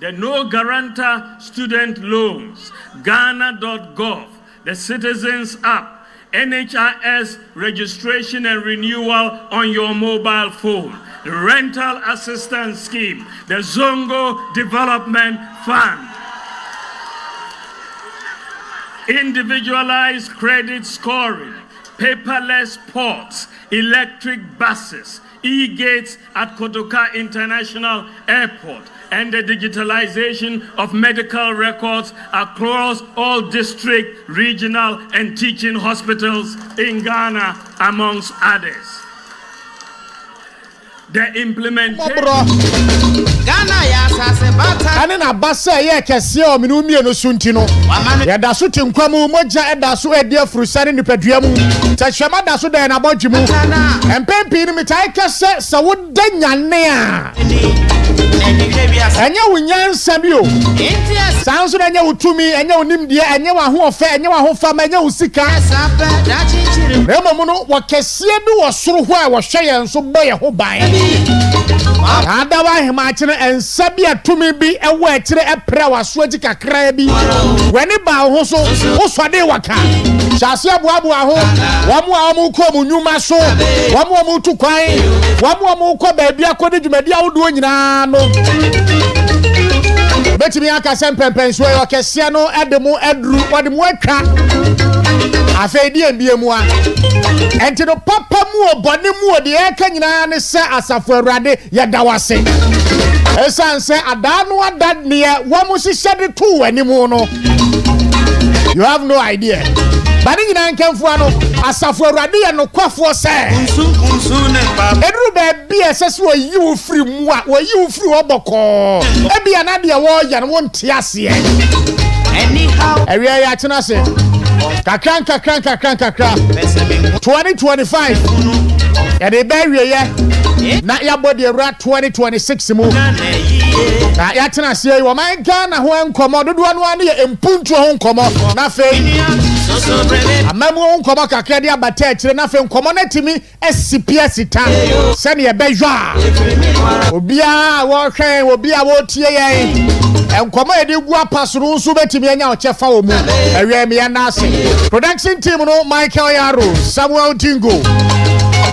The no guarantor student loans, Ghana.gov, the Citizens app, NHIS registration and renewal on your mobile phone, the rental assistance scheme, the Zongo Development Fund, individualized credit scoring, paperless ports, electric buses, e-gates at Kotoka International Airport, and the digitalization of medical records across all district, regional, and teaching hospitals in Ghana, amongst others. The implementation. Ghana ya sase bata. Ane na basa ye kese o minu mie no suntino. Ya da so tinkwamu moja eda so edi afurusane nipadua mu. Tachema da so da na bodjimu. Empempi ni mitai kese sa woda nyane a. Anya wunyansa bi o. Sanso anya wutumi, anya onimdie, anya wa ho ofe, anya wa ho fama, anya usika. Remo mu no wakese bi wo soro ho a wo hwe ye nso boye ho ban. Ada wa hema kire ensa bi atumi bi ewo akire epra waso agi kakra bi. Weni ba ho so wo swade waka. Chase abuabu ho. Wamu a mu ko mu nyuma so. Wamu mu tu kwan. Wamu mu ko ba bia ko de dwumadi awodo nyina no. Betimi aka sempempen so yo kese no edemu edru wademu atwa. Afedi embiemu a. Enti no papa mu obone mu ode eka nyina ne se asafo awurade yeda wase. Esanse adanu adad ne wamu sisede tu animu no. You have no idea. Bani nyina nkemfu ano asafo awurade ye no kwafo se. Unsu ne baba. Edru be bia sese wo yiwo free mu a wo yiwo free oboko. E bia na de wo ya no wonte ase. Anyhow. Area ya tena se. Kakran 2025 ya de bewie ye na ya body era 2026 mu na ya tena se wo man Ghana ho enkomo dodo anu ane ye Mpuntuo ho enkomo na fe amamu ho enkomo kakra de abata akire na fe enkomo na timi esipia sita se ne ye bejwa obia wo hwen obia wo tie ye enkomo ye de gu apasoro nso betimi anya o chefa wo mu awie me ya na ase production team no Michael Yaro, Samuel Tingo,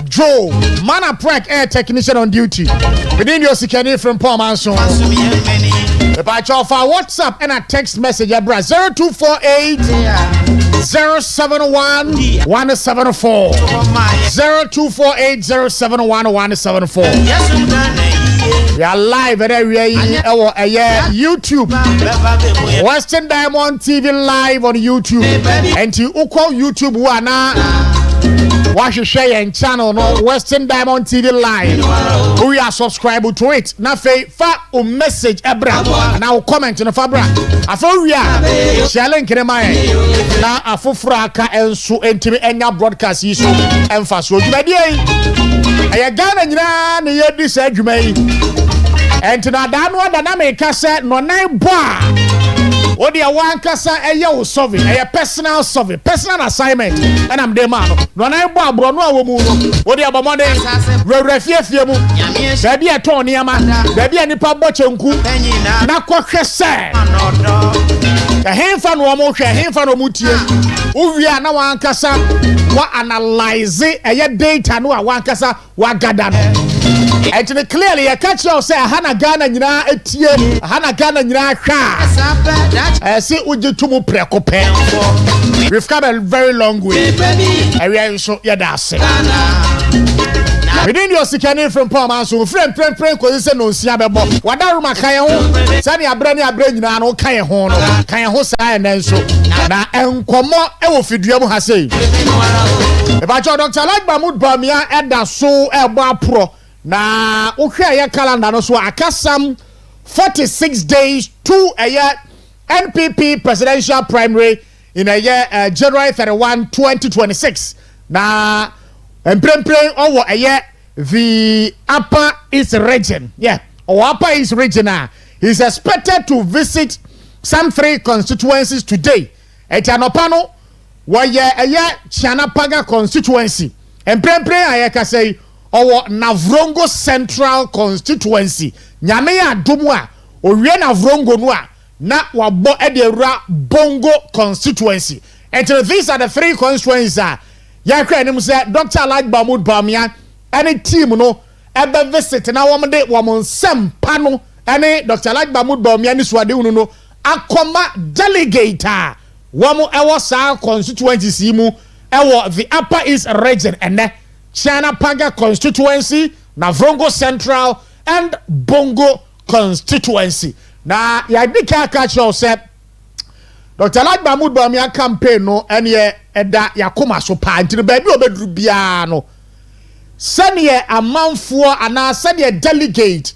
Joe, Mana Prank air technician on duty. Within your Osikani Frimpong Manso. The patch of our WhatsApp and a text message at 0248 071 174 0248 071 174. We are live at YouTube. Western Diamond TV live on YouTube. And to Uko YouTube wana watch share and channel no Western Diamond TV live. We are subscribed to it. Na fe fa o message ebra na o comment no fa bra. Afo we are share link na mai na afofra aka enso entimi enya broadcast yi so emfa so dwumadi yi. Aya Ghana nyina na ye di sa dwuma yi. Enti na danu ada na me kase no nan boa. Odi a wan kasa eye wo survey, eye personal survey, personal assignment. And I'm the man. No nan boa bro no awo mu no. Odi abamode refie mu. Da bia to niama, da bia nipa bo chenku. Na kwhwe se. Hemfa no mo hwe, hemfa no mutie. Uwia na wan kasa wa analyze eye data no a wan kasa wa gather no. And clearly, you catch yourself, Hana Ghana, Nina, Etie, Hana Ghana, Nina, see, Ujutumu Precope. We've come a very long way. And we are so, yeah, that's it. Within your Osikani Frimpong Manso, friend, because it's no Siababo. What are my Kayan? Sani Abrani Abrani, no Kayan, Kayan Hosa, and so. Now, and come on, I will feed you, has said. About your doctor, like Mahmoud Bamia, and that's so a pro. Na ukhe ya calendar no so akasam 46 days to a year NPP presidential primary in a year January 31 2026 na emprempren over a year the Upper East region or Upper East region is expected to visit some 3 constituencies today etanopano wa year a year Chanapaga constituency emprempren ayeka say Our Navrongo Central constituency. Nyame ya domu a owie na vrongo no a na wabo e de ewura bongo constituency. And these are the three constituencies yakra enim say Dr. Alhaji Mahmood Bawumia any team no ebe visit na wo de wo nsem no any Dr. Alhaji Mahmood Bawumia ni suade unu no akoma delegate wo ewo sa constituencies mu ewo the Upper East region and China Paga constituency na Vrongo Central and Bongo constituency. Na ya dika catch yourself Dr. Alhaji Mahmood Bawumia campaign no ene eda yakoma so pa ntino ba bi obedru bia no sene amanfo ana sene delegate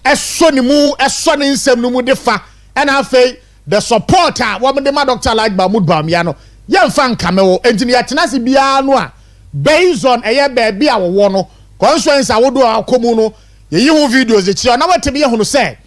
eso ni mu eso ni nsem no mu defa ena afei the supporter wo de ma Dr. Alhaji Mahmood Bawumia no yemfa nkame wo entini yatenase bia no a based on eye ba bia wo no conference awodo akomu no yeyi hu videos e chi na watebe ye hu no say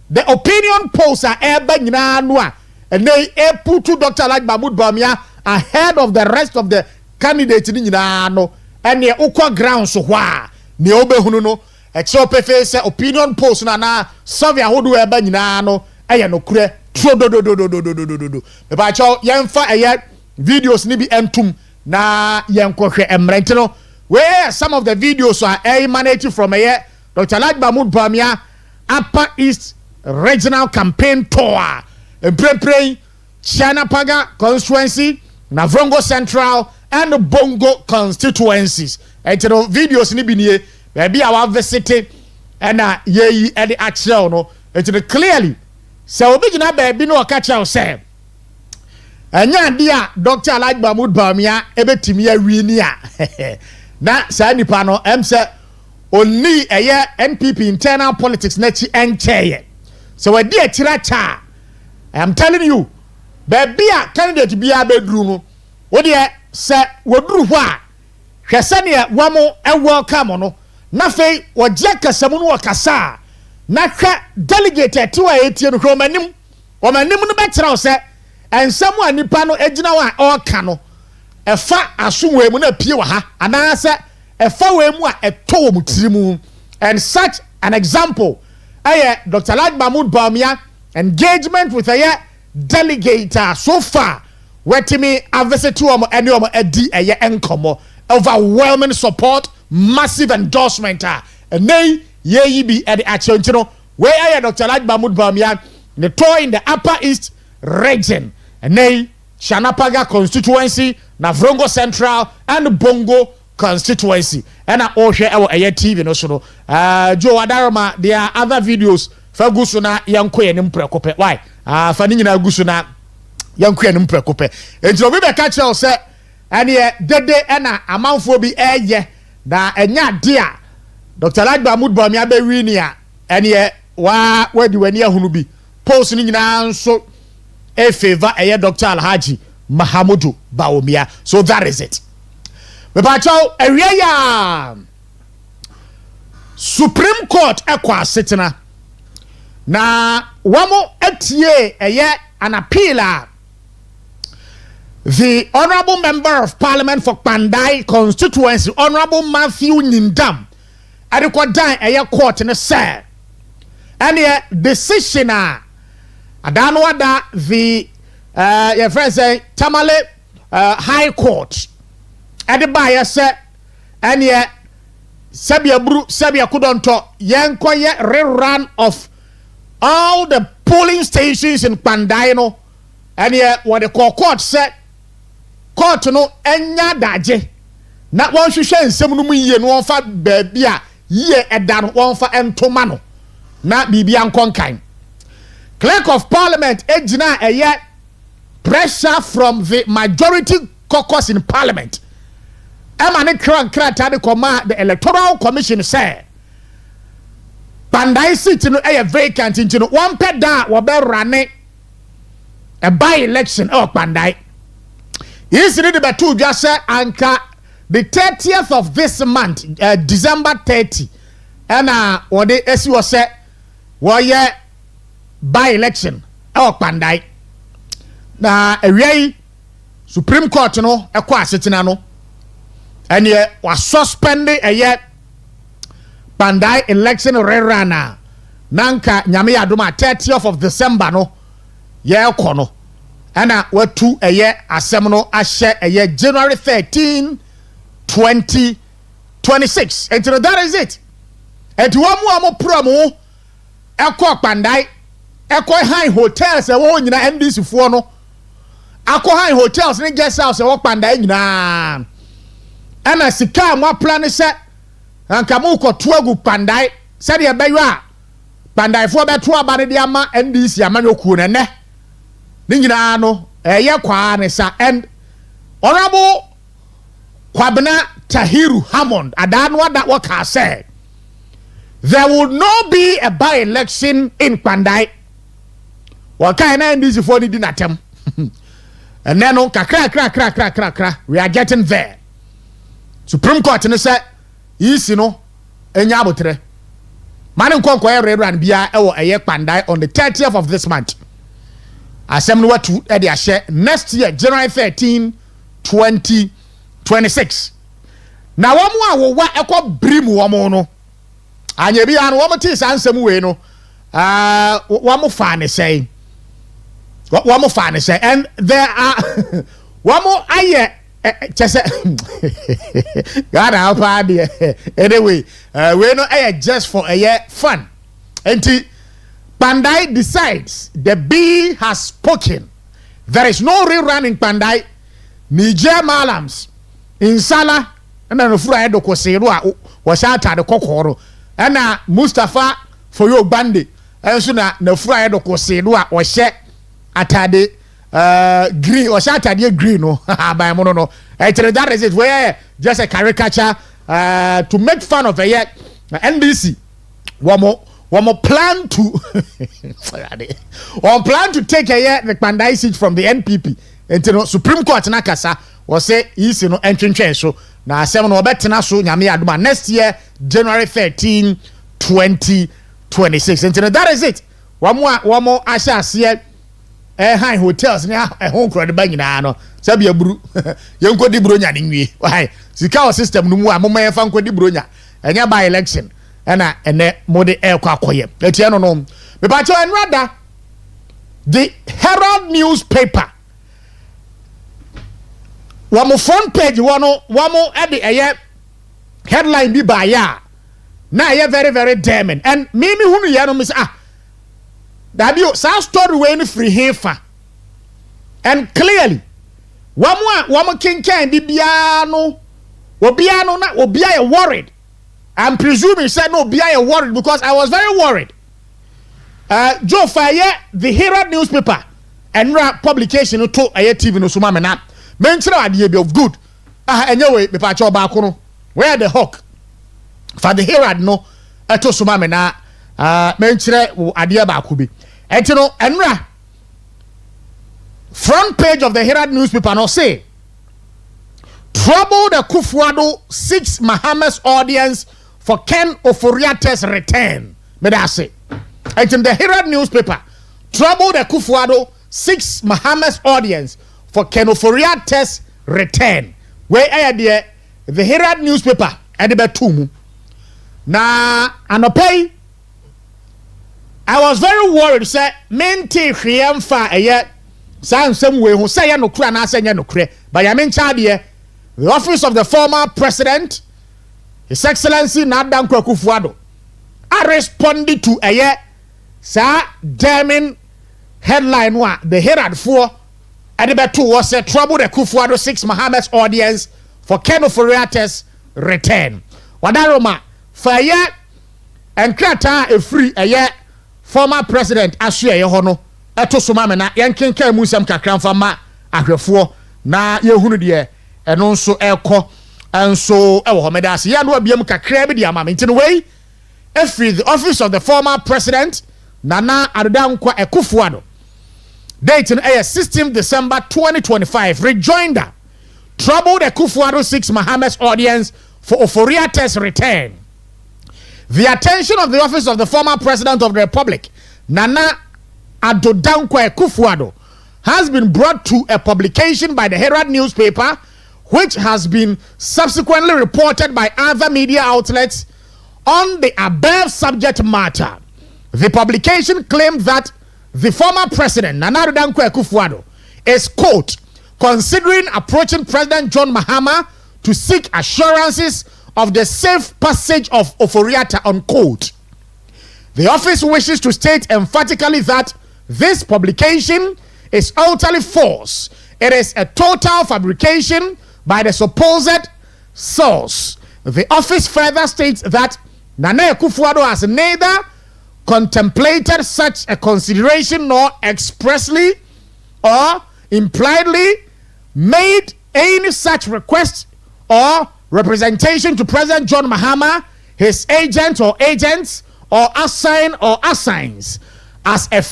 the opinion polls are eba nyina no a and they put to Dr. Alhaji Mahmood Bawumia ahead of the rest of the candidates ni nyina no and ye ukwa ground so hwa ne obehunu no e che opefe say opinion polls na survey awodo eba nyina no eye no kure tro do me ba cho yemfa eye videos ni bi entum na yenkohwe emrente no where some of the videos are emanating from eye Dr. Alhaji Mahmood Bawumia Upper East Regional Campaign Tour Pray China Paga constituency na Vrongo Central and Bongo constituencies. And you know videos ni binie maybe our visit and ye at the actual no it clearly so obi gina baby no catch out say anya dia Dr. Alhaji Mahmood Bawumia ebetimi awi ni a na sa nipa no em say oni eye NPP internal politics na chi encheye so we dey tiracha I am telling you baby a candidate bia bedru no wo de se woduru ho a hwese ne wamo e welcome no na fei wo je kasamu no wakasa na hwa delegate tiwa etie no hwomanim no betira wo se ensamu anipa no agina wa oka no efa asonwe mu na pie wa ha ana se efa we mu a eto wo mutirimu and such an example Dr. Alhaji Mahmood Bawumia engagement with a delegate so far wetimi visit to any edi enkomo overwhelming support massive endorsement and nay ye be at the action where Dr. Alhaji Mahmood Bawumia the tour in the Upper East region and nay Shanapaga constituency na Vrongo Central and Bongo constituency and all share our TV no so Joe Adarama there are other videos fagusu na yanko enim prekope why fani nyina gusu na yanko enim prekope enti obi be ka che say ene dede na amanfo bi eye na enya de a Dr. Alhaji Mahmood Bawumia be wi ni a ene wadi wani ahunu bi post ni nyina nso e favor eye Dr. Alhaji Mahmood Bawumia so that is it me ba chaw ewie ya Supreme Court ekwa setina na wamo etie an appeal the honorable member of parliament for Pandai constituency Honorable Matthew Nyindam adekwadan court ne say any decision adanwada the your friend say Tamale High Court adebaya say any Sabia kudonto yenkoye rerun of all the polling stations in Pandai and here what the court said court no enya daje na won hwehwe nsem no mu yie no fa baabia ye eda no won fa entoma no na bibia nkonkan clerk of parliament ejina pressure from the majority caucus in parliament emane krata de koma the electoral commission say Pandai seat no vacant into no one ped da wo be rane a by election Pandai is ready the two just say anka the 30th of this month December 30 and what they as you say by election Pandai na away Supreme Court no ekwa setina no and was suspended Pandai election rerana nanka nyame adoma 30th of December no ye kono ana watu eye asem no ahye eye January 13 2026 and that is it and wamu promo ekọ pandai ekọ high hotels e wo nyina NDC fo no akọ high hotels ni guest house e wo pandai nyina ana sika mo plan se anka mo ko tuagu pandai se de beyo a pandai fo beto abane de ama NDC amanyoku ne ni nyina no eye kwa ne sa and honorable Kwabena Tahiru Hammond adanu that what I said there will not be a by-election in Kwandai. What kind of NDC for the dinatem? And then on kra we are getting there. Supreme Court and say yes you know enyabotre manu konko red bia e wo eye Kwandai on the 30th of this month. Assembly what to e dey share next year January 13 2026. Na wamu a wo wa ekọ brim wamu no anya bi anu wamu ti sansem we no wamu fa ne say and there are wamu aye chese God help her anyway we no aye just for a fun enti Pandai decides the bee has spoken. There is no rerun in Pandai. Niger Malams in Sala and then Fura Edo Kosero was out at the Kokoro and Mustafa for your bandit and soon the Fura Edo Kosero was set at the green or shot at the green by Mono. That is it where just a caricature to make fun of a yet NBC. One more plan to take a year the Pandai seat from the NPP. And Supreme Court nakasa was say is no entry so na asem no obetena so nyame aduma next year January 13 2026 and that is it one more asha ase high hotels ne hon kro de ba nyina no sabe aburu yenko di bro nya ne nwie why sika system no mu a moma yefa nko di bro nya enya by election ena ene mode akoye etie no me ba cho en rather the Herald newspaper wamo front page wamo at the headline bi ba ya na ye very very damning and me hunu ya no miss that you sa story we ni free hefa and clearly wamo kinkan di bia no na obia you worried. I'm presuming said no bia you worried because I was very worried. Joe Faye the Herald newspaper and publication to TV no suma mena mention idea be of good anyway me pa cho ba ko no where the hawk for the Herald no eto suma me na mention idea ba ko bi etino enra front page of the Herald newspaper no say trouble the Kufuado 6 Bahamas audience for Ken Oforiate's return me da say etino the Herald newspaper trouble the Kufuado 6 Bahamas audience for Ken Oforiate's return. Where I there the Herald newspaper at the betumu. Na anopay I was very worried say menti hriamfa eye some way who say no kra na say no kra but ya mencha de the office of the former president His Excellency Nadan Kwakufuado I responded to eye sa damning headline wa the Herald 4 Edibe 2 was a trouble the Kufuado 6 Bahamas audience for Ken Oforiate's return. Wadaroma faye and krata a free a year former president Asue Yehono eto soma na yenkenka musam kakran fama ahwefo na yehunu de eno nso ekọ enso ewo homedase ya no abiem kakra bi de ama mentin wey every the office of the former president Nana Adodankwa Ekufuado date in 16 December 2025. Rejoinder. Troubled Ekufuado 6 Bahamas audience for Oforiate's return. The attention of the office of the former president of the Republic, Nana Adodankwa Ekufuado, has been brought to a publication by the Herald newspaper, which has been subsequently reported by other media outlets on the above subject matter. The publication claimed that the former president, Nana Addo Dankwa Akufo-Addo, is, quote, considering approaching President John Mahama to seek assurances of the safe passage of Oforiatta, unquote. The office wishes to state emphatically that this publication is utterly false. It is a total fabrication by the supposed source. The office further states that Nana Akufo-Addo has neither contemplated such a consideration nor expressly or impliedly made any such request or representation to President John Mahama, his agent or agents, or assign or assigns. As a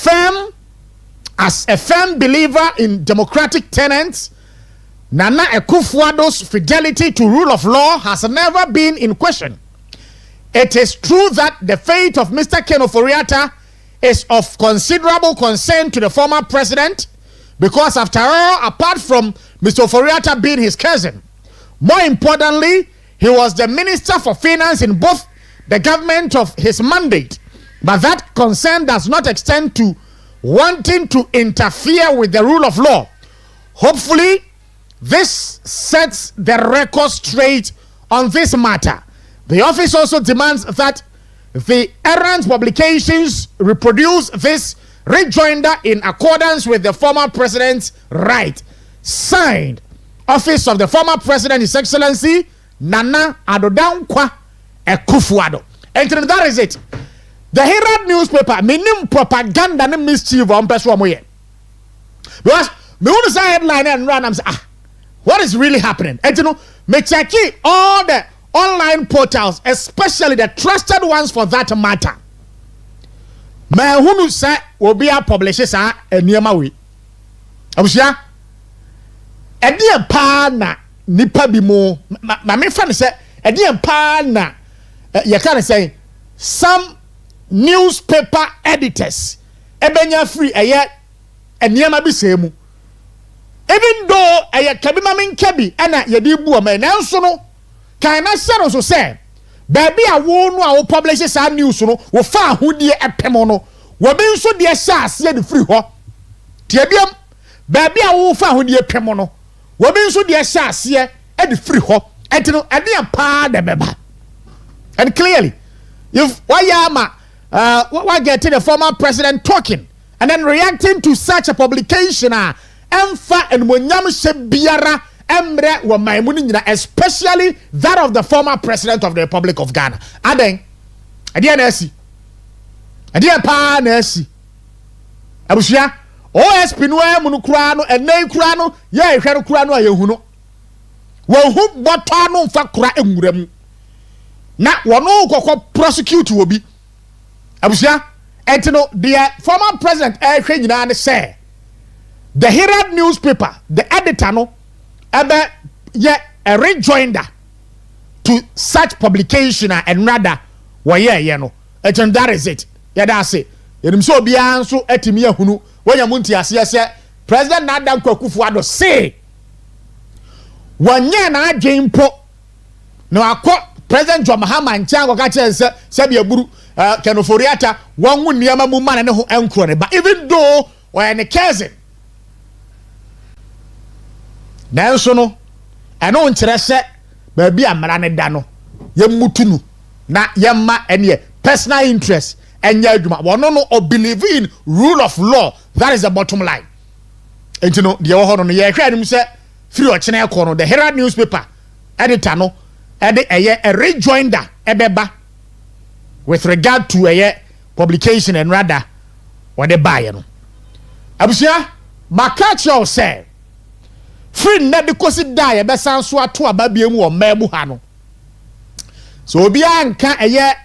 firm believer in democratic tenets, Nana Akufo-Addo's fidelity to rule of law has never been in question. It is true that the fate of Mr. Ken Oforiatta is of considerable concern to the former president because, after all, apart from Mr. Oforiatta being his cousin, more importantly, he was the Minister for Finance in both the government of his mandate. But that concern does not extend to wanting to interfere with the rule of law. Hopefully, this sets the record straight on this matter. The office also demands that the errant publications reproduce this rejoinder in accordance with the former president's right. Signed, Office of the former president, His Excellency Nana Addo Dankwa Akufo-Addo. And that is it. The Herald newspaper, minim propaganda and mischief on person moye. Because me want to say headline and run, I'm saying, what is really happening? And you know, me check all the online portals, especially the trusted ones for that matter. Me who say will be a publisher a niyama we. Abusia. Edi pa na nipa bi mo. Ma me fa say edi pa na you can say some newspaper editors ebenya free eye niyama bi say mu. Even though eye kabi ma men kabi na ye di bu o me nanso no kan na sero so say baby a wo no a wo publish sa news no wo fa ahodie epem no wo bi nso de sha ase de free ho tie biam baby a wo fa ahodie epem no wo bi nso de sha ase e de free ho entino e de pa de beba. And clearly if why get the former president talking and then reacting to such a publication emfa and monyam se biara emre wa maimuni nyina, especially that of the former president of the Republic of Ghana. Aden ade na asi ade pa na asi abusia OSP no amunu kura no enai kura no ye hwe kura no ayehu no wo hu boto no mfa kura enwuram na wono kokko prosecute obi abusia entino the former president hwe nyina ne say the Herald newspaper, the editor no ebe ye a rejoinder to such publication and rather ye no. And that is it. Yeah, that's it. Yenim so bia nso atimi ahunu wonya munti ase se President Nana Akufo-Addo say wanya na adwen po no akọ President John Mahama ncha go ka che se bia buru Ken Oforiatta wonwu niama mu man ne ho enkro ne ba, even though we are cousin. Nanso no eno nkyere se ba bi amara ne da no yemutunu na yemma ene personal interest enya adwuma wono no or believe in rule of law. That is the bottom line. And you know the ho no ye hwe anim se free o chene ekọ no the Herald newspaper editor no ede a rejoinder ebeba with regard to a publication and rather what they buy no abusia makacho say free na de kosi die be sanso ato ababiemu o mabu ha no so obi anka eye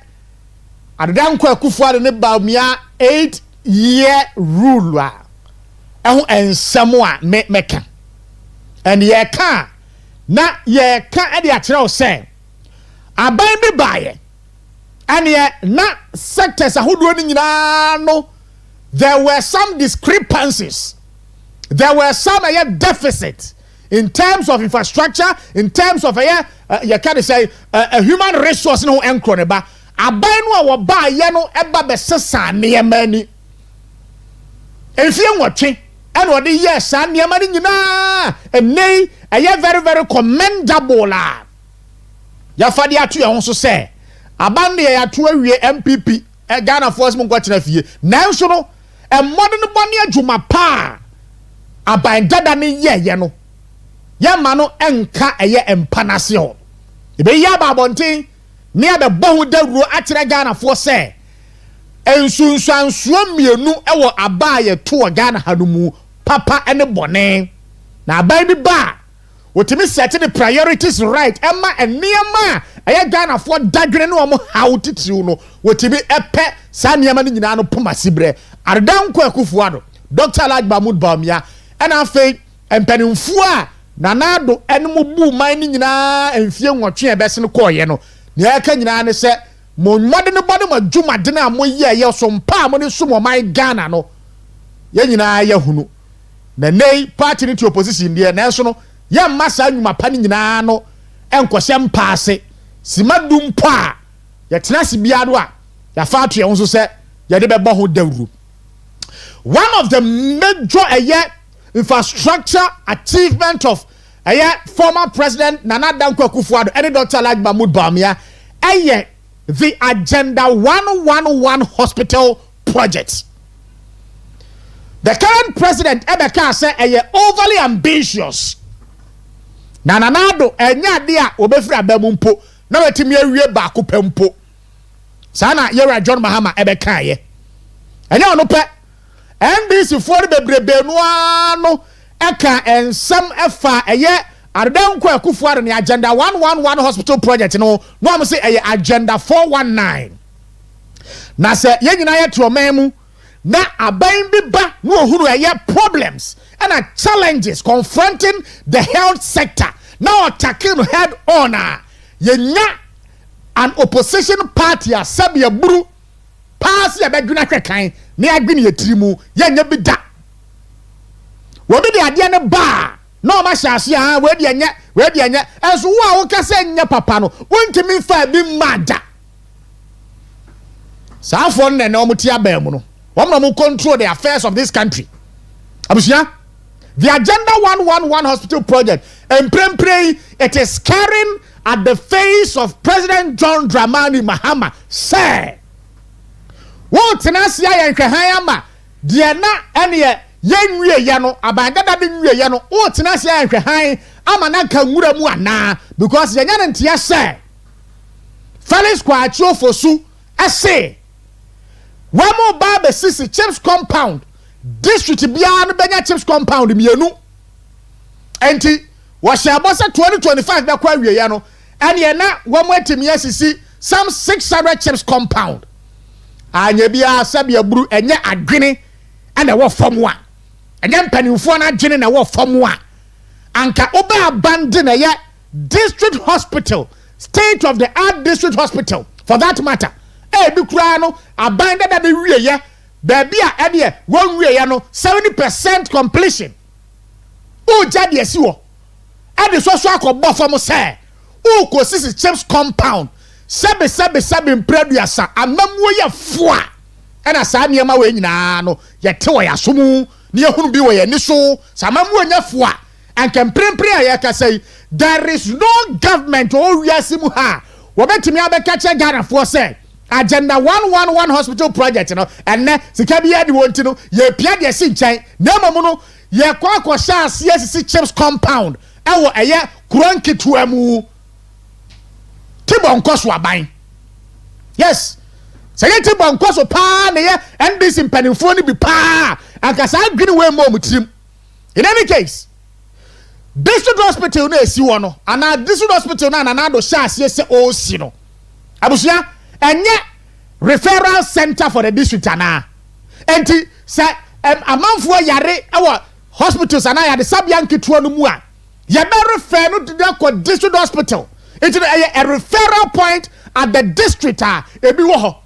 Adanko Akufo-Addo ne ba mia 8-year rule a eho ensamo a meka and ye ka na ye ka e de a kire o say aban bi baye and ye na sectors ahodo ni nyina no there were some discrepancies, there were some deficits in terms of infrastructure, in terms of you can say a human resource no enkro ne ba aban no a wo ba ye no eba besesa nneema ni efie nwotwe ene ode ye sa nneema ni nyina enei eye very very commendable la ya fade ato ye ho so se aban de ya to awie MPP Ghana force mun kwatena fie nanso no modern bone adwuma pa aban dada ne ye no ya ma no enka eye empanase ho ebe ya ba bonten ne ade bohu dawuro akyere Ghana force se ensunsuansuo mienu ewo aba ye to Ghana hanumu papa ene bone na aban bi ba wotimi set the priorities right emma eniema eye Ghana for dadwene no mo how titiw no wotimi epe sa niema ni nyina no poma sibre ardanko akufuado Dr. Lajba Mudbamia ena fe empanimfu a nanado enmu bu man ni nyina emfie nwotwe ebese no koye no ne aka nyina ne se mo mmode ne bode madwuma de na mo ye so mpa mo ne so mo man Ghana no ye nyina ye hunu na nei party ni to opposition de na so no ya masa nwuma pa ni nyina no enkwose mpaase simadum pa ya tenase biado a ya fa ato ye ho so se ye de bebo ho dawuru. One of the major infrastructure achievement of former president Nana Danko Akufo-Addo and Dr. Lajba Mudbamia the Agenda 111 hospital project. The current president Ebeka say overly ambitious. Nananado enya dia obefri abamumpo na wetimi awie ba ko pempo. Sana yera John Mahama Ebeka ye. Enya ono pe NBC for bebrebe no eka ensem efa Ardanko Akufo-Addo ni Agenda 111 hospital project no am say Agenda 419. Na se ye nyina ye tromemu na aban bi ba no ohuru problems and challenges confronting the health sector. Now attacking head on yenya an opposition party a sabia buru pass ya beduna kwekan ne agbini yetirimu yenya bi da wo bi de ade ne ba no ma hyase a we de anya enso wo a wo kase nya papa no wontimi fa bi mada safo ne na omuti abam no wo control the affairs of this country abusia. The Agenda 111 hospital project and pray it is carrying at the face of President John Dramani Mahama say what tenasia yankwehayama de na ene yenwie ye no abandada bi nwie ye no what tenasia yankwehan ama na ka nwura mu ana because yenya ntia say Felix Kwacho Fosu ese wemo ba be sisi chips compound district bia no benya chips compound mienu enti wo hye bosa 2025 be kwa wie ya no ene na wo mo atimi asisi some 600 chips compound anya bia sabia buru enye adwene ene wo fomwa enye mpanimfo na adwene na wo fomwa anka oba abandon ye district hospital, state of the art district hospital for that matter bi kura no abandon da be wie ye baby a ede won wie ya no 70% completion o jade asi wo ade so akobo fom say o ko sisi chips compound sebe mpraduasa amamuo ye foa ena sa niema we nyina no ye te wo yasomu ne ehunu bi wo ye ni so samamuo nya foa anka mprempre a ye ka say there is no government o wiasimu ha wo betimi abeka che Ghana for say Agenda 111 hospital project no enne sika bi ade wonti no ye pia de si nchen na momu no ye kwa sha asisi chips compound ewo eye kurankitu amu tibonkoso aban yes say tibonkoso pa ne ye NBC mpanimfo ni bi pa akasa adwene we mo mutirim. In any case district hospital na esi wo no ana district hospital na do sha asese o si no abusia enye referral center for the district ana enti say amanfo yare ewo hospitals ana ya de sabia nketuo no mu a ye be refer no to the district hospital. It's a referral point at the district ebi wo ho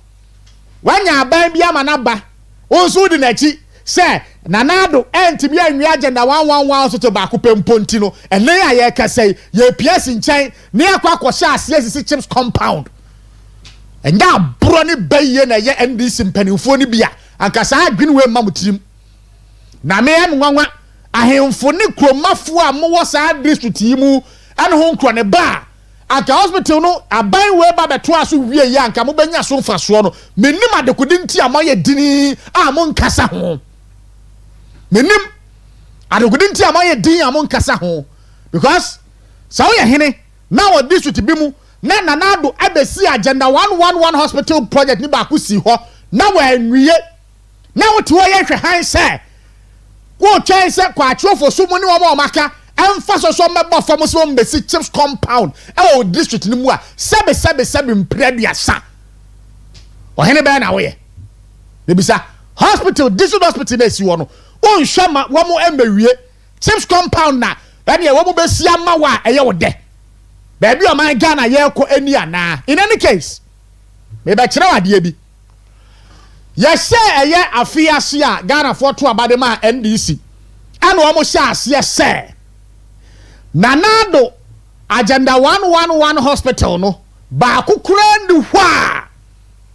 wanya ban bia manaba onso di nachi say nanado entimi anwi Agenda 111 so to ba ko pemponti no ene aye ka say ye PS nchen ne akwa sha asisi chips compound enya bro ne baye na ye NDC mpanimfo ni bia anka saa adwene we mamutirim na me em nwanwa ahemfo ne kromafo a mo wo saa district yi mu ane ho nkro ne ba anka hospital no aban we ba beto aso wie ye anka mo benya so mfaso no menim adekodi nti amaye dini a mo nkasa ho menim adekodi nti amaye din a mo nkasa ho because so ye hene na wo district bi mu na nanado abesi agenda 111 hospital project ni ba ko si ho na wa anwie na wo ti wo ye hwe han se wo twen se kwa atrofo so mu ni wo ma maka emfa so mebo fam so mbesi chips compound e o district ni mu a sebe mpreduasa o hene be na wo ye bebisa hospital district hospital na si wo no o nhwama wo mo embewie chips compound na e wo mo besi ama wa eye wo de baby o man Ghana ye ko ani ana in any case me be kire wade bi ye se eye afiase a Ghana for to abade ma NDC ana o mo sha ase se nanado agenda 111 hospital no ba kokura ndi hwa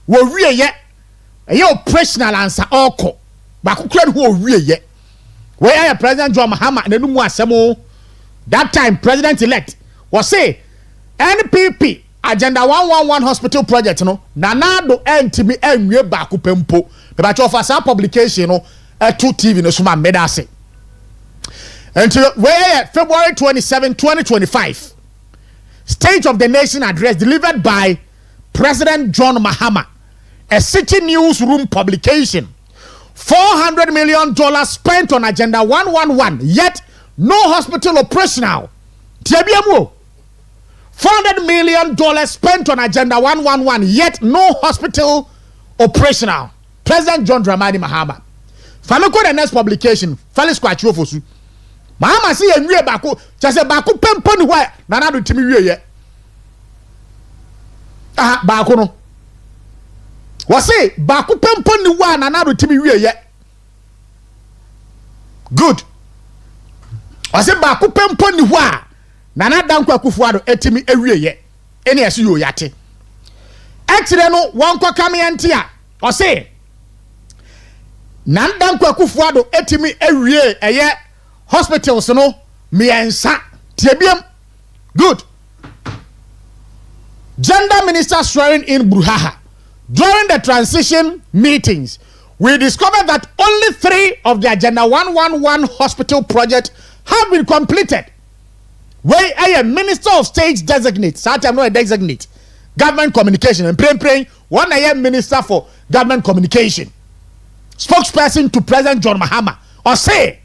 wo wieye eye operational ansa oko ba kokura ndi wo wieye we eye President John Mahama nanumu asemo that time president elect was say NPP agenda 111 hospital project no nanado entimi enwe ba ko pempo be ba cho for some publication no to TV no suma medase until where February 27 2025 State of the Nation address delivered by President John Mahama, a city newsroom publication. $400 million spent on agenda 111 yet no hospital operational. $400 million spent on agenda 111 yet no hospital operational. President John Dramani Mahama. Famiko the next publication, Felix Kwachofosu. Mahama si enwie bako, chase bako pempo ni wa na na do timi wie ye. Bako no. Wase bako pempo ni wa na na do timi wie ye. Good. Wase bako pempo ni wa na na danko akufuado etimi ewie ye. Eni ese yo yate. Exire no wonko kame a. Wase nan danko akufuado etimi ewie eye hospitals no miensa tiebiem. Good. Gender minister swearing in Bruhaha. During the transition meetings, we discovered that only 3 of the agenda 111 hospital projects have been completed. Where a minister of state designate, I'm not a designate, government communication, and praying one I am minister for government communication, spokesperson to President John Mahama, or say,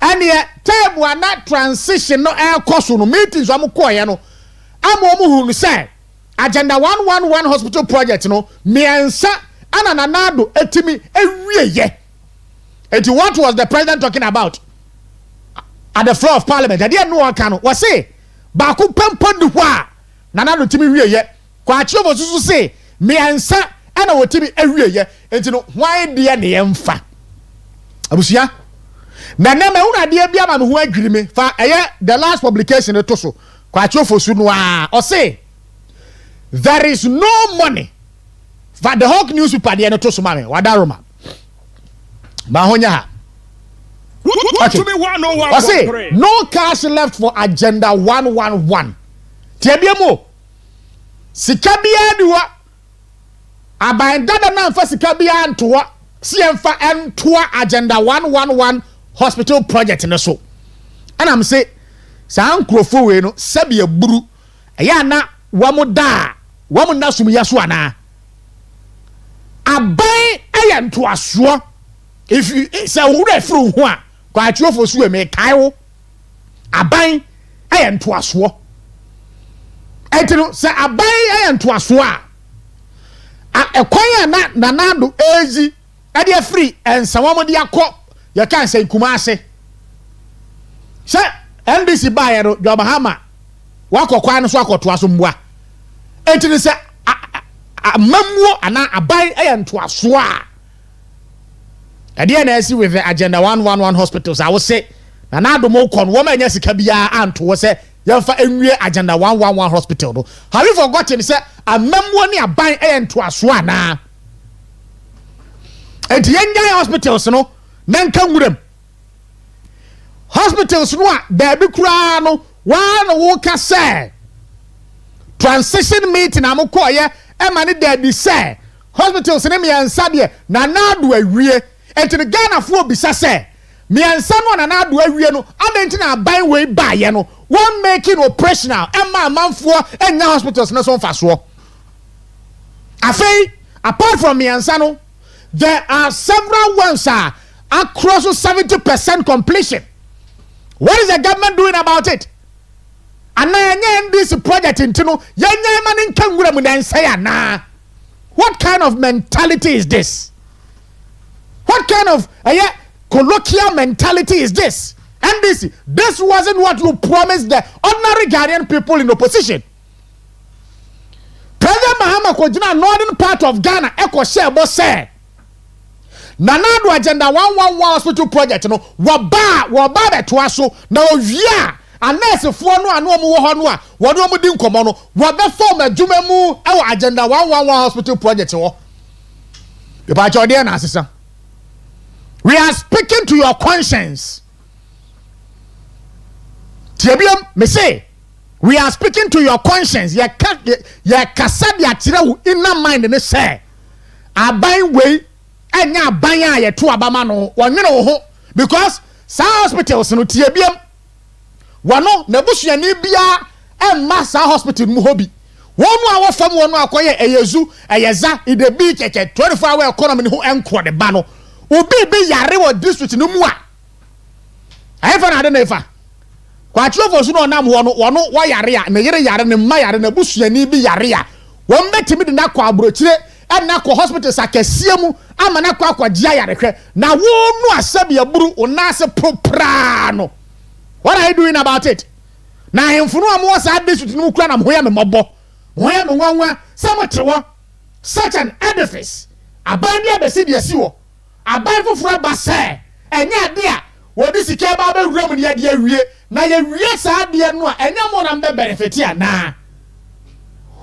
and yet time we are not transition no air course no meetings I'm who say agenda 111 hospital project no miensa ananado etimi ewie ye. Eti what was the president talking about at the floor of parliament? I didn't know what can was say baku pempo ni hwa nanado timi wie ye kwa chiofo susu say miensa ana wotimi ewie ye. Enti no why dia ne yemfa abusia na na me una dia bia ma me ho adwiri me fa eye the last publication to so kwa chiofo su no a o say there is no money for the Hawk newspaper there to so mame wadaroma ma honya ha. I say no cash left for agenda 111 tiabiamo sika bia diwa abandada na fa sika bia ntoa siemfa entoa agenda 111 hospital project ne so and am say san krofo we no sabia buru eya na wamuda wamuna sumya so ana aban eya ntoaso if you say wura fru ho a kwa atwofo so me kai wo aban eya ntoaso etino say aban eya ntoaso a ekwan na nanado ezi e de free ensa wamode akọ ya kan say Kumase say NBC bayero Jobahama wakokwan so akoto aso mbua etini say mamuo ana aban eyanto aso a ade na esi with the agenda 111 hospitals I will say na do mo kon wo ma nya sika bia anto wo say yɛmfa enwie agenda 111 hospital no. Have you forgotten say amamwo ne aban to aso ana? Enti yenya hospitals no na nka nwuram. Hospitals no a baabi kura no wa no wo ka say transition meeting amokoye e ma ne daabi say hospitals ne miansa de na do awie enti ne Ghana fo bisa say miansa no na do awie no adenti na aban we baaye no one making operational e ma manfo enya hospitals na so mfa so afei apart from miansa no there are several ones across 70% completion. What is the government doing about it? And this project into no what kind of mentality is this? What kind of colloquial mentality is this? And this wasn't what you promised the ordinary Ghanaian people in opposition. President Mahama Kojina, northern part of Ghana, Eko Shebo said, Nanado agenda 111 hospital project no waba betwaso na ovia unless fo no anu omo wo ho no a wodo omo di nkomo no wabe form adwuma mu e agenda 111 hospital project wo the pacho dey na asesa. We are speaking to your conscience. Tiabiam me say we are speaking to your conscience. Ya kasa dia kire wo inner mind ne say aban we enya banya ye to abama no wonwene wo ho because sa hospitals no tie biam wano na busuani bia emma sa hospital mu hobi wonu a wo fam wonu akoye eyezu eyeza ide bi keke 24 hour economy ho enko de ba no obi bi yare wo district no mu a ayefa na de na efa kwa chofo su no nam wono wo yare a na yere yare ne ma yare na busuani bi yare a won betimi de na kwa abrochire na ko hospital sakesie mu ama na kwa dia yarehwe na wo nu asabi aburu onase propra no. What are you doing about it? Na hemfunu amwo sa district no kura na moya me mobo moya me nwanwa samotewo such an edifice aban dia be si de si wo aban foforo ba se enya de a wodi sika ba ba wura mu ne de awie na ye wie sa de no a enya mo na mbe benefit ana.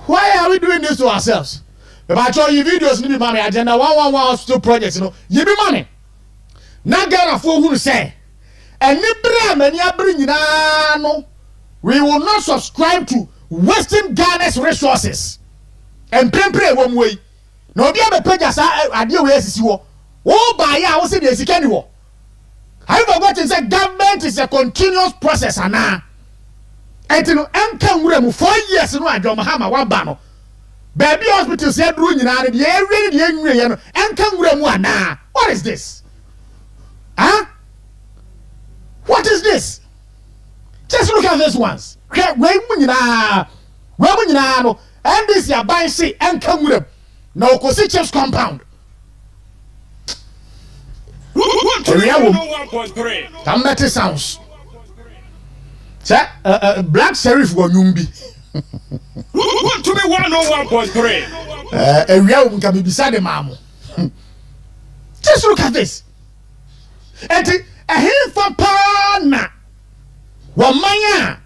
Why are we doing this to ourselves? If I show you videos, you be mommy agenda 111 hospital projects, you be mommy. Na Ghana for who say, and no, we will not subscribe to Western Ghana's resources. And pray one way. No, be able to pay us idea where is you. Oh, by ya, was it the Osikani war? I forgot to say government is a continuous process, and now. And you know, I'm coming 4 years in my Mahama Wabano. Baby hospital said doing in the area, and come what is this? Huh? What is this? Just look at this ones. And this is by say and come with them. No, because it's just compound. Come better sounds. Black sheriff go nyumbi. To be 101.3. Area can be beside the mamu. Just look at this. And a hill for pana. Wamaya.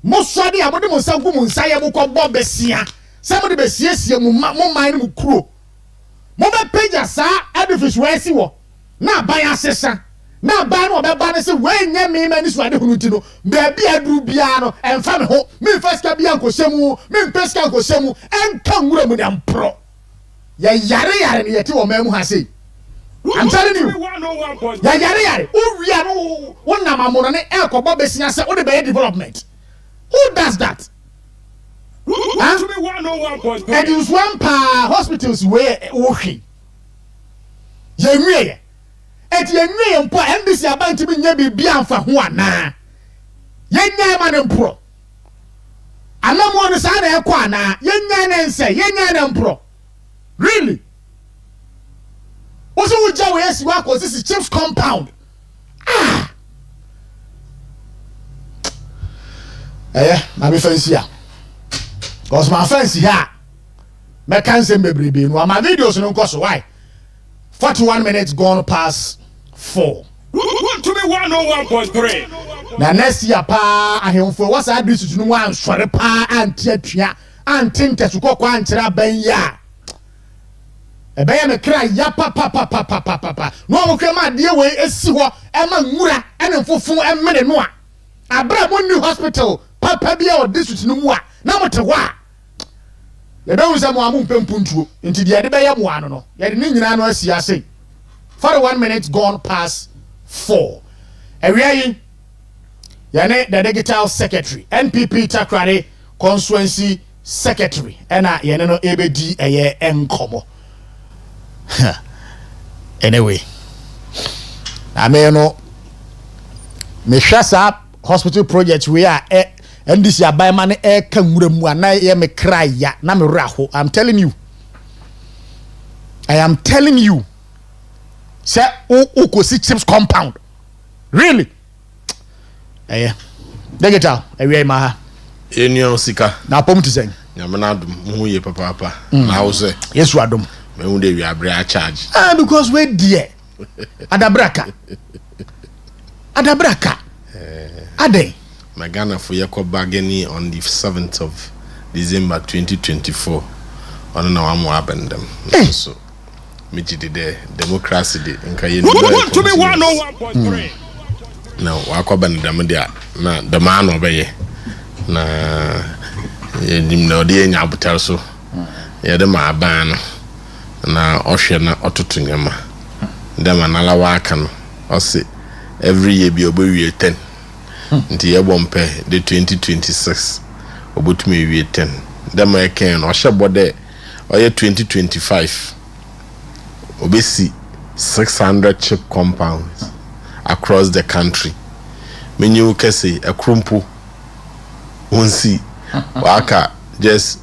Mosadi abodi monsangu monsaya muko bobesia. Somebody besia mo mind mu kro. Mo be page sa edifice we si wo. Na ban asesa. Na ban no be ban se we nya me mani so ade hunuti no. Be bia duru bia no emfa me ho. Me first ka bia nkosemu, me first ka nkosemu enka nwura mu dem pro. Ya yare ne yete wo mamu ha sei. I'm telling you. Ya yare. O wia no wona mamono ne ekobo besia se wo de be development. Who does that? Huh? And use one pa hospitals where okay. Yenwe. Et yenwe mpo embassy abantu bi nya bibia amfa ho ana. Yenya ma ne mpro. Anamo no sa na ekọ ana. Yenya ne nse, yenya ne mpro. Really? Oso uja we esi wa ko sisi chief's compound. Ah. Na be fancy ya. Cause my fancy here. Me can say bebrebe no my videos no nko so why? 41 minutes gone past 4. To be 101.3. na next year pa ahemfo wasa adresu tunu wan sore pa antiatua antinte su kokwa antira ban ya ebeye me kra ya pa no mo kra ma de we esi ho e ma nwura ene fofo e mene no a abra mo new hospital papa bia o district no mu a na mo te ho a ye be won se mo Oman Mpuntuo nti de de be ya mo ano no ye de ni nyina no asi ase 41 minutes gone past 4 ewiayi yane the digital secretary NPP Takrade constituency secretary ena yene no ebedi eye enkomo anyway I mean no me shasa hospital project we are and this ya by man e ka nwura mu ana ye me cry ya na me raho I'm telling you say ukosi chips compound really eh digital we ma ha enyo sika na pom to say nyamena adum hu ye papa na wo say yesu adum me hu de wi abre a charge because we there adabraka ade Magana for Yako bargaining on the 7th of December 2024 on no one happened them so me did democracy de nka ye want to be 101.3 no wako ban dem dia na the man obeye na ye nim na ode nya abutar so ye de ma ban na ohwe na ototo nyama dem anala waka no o se every year be obewie 10 nti ye bompe the 2026 obotumi wie 10 dem eken o shebode o ye 2025 obesi 600 chip compounds across the country menyu kese akrumpu wonsi waka just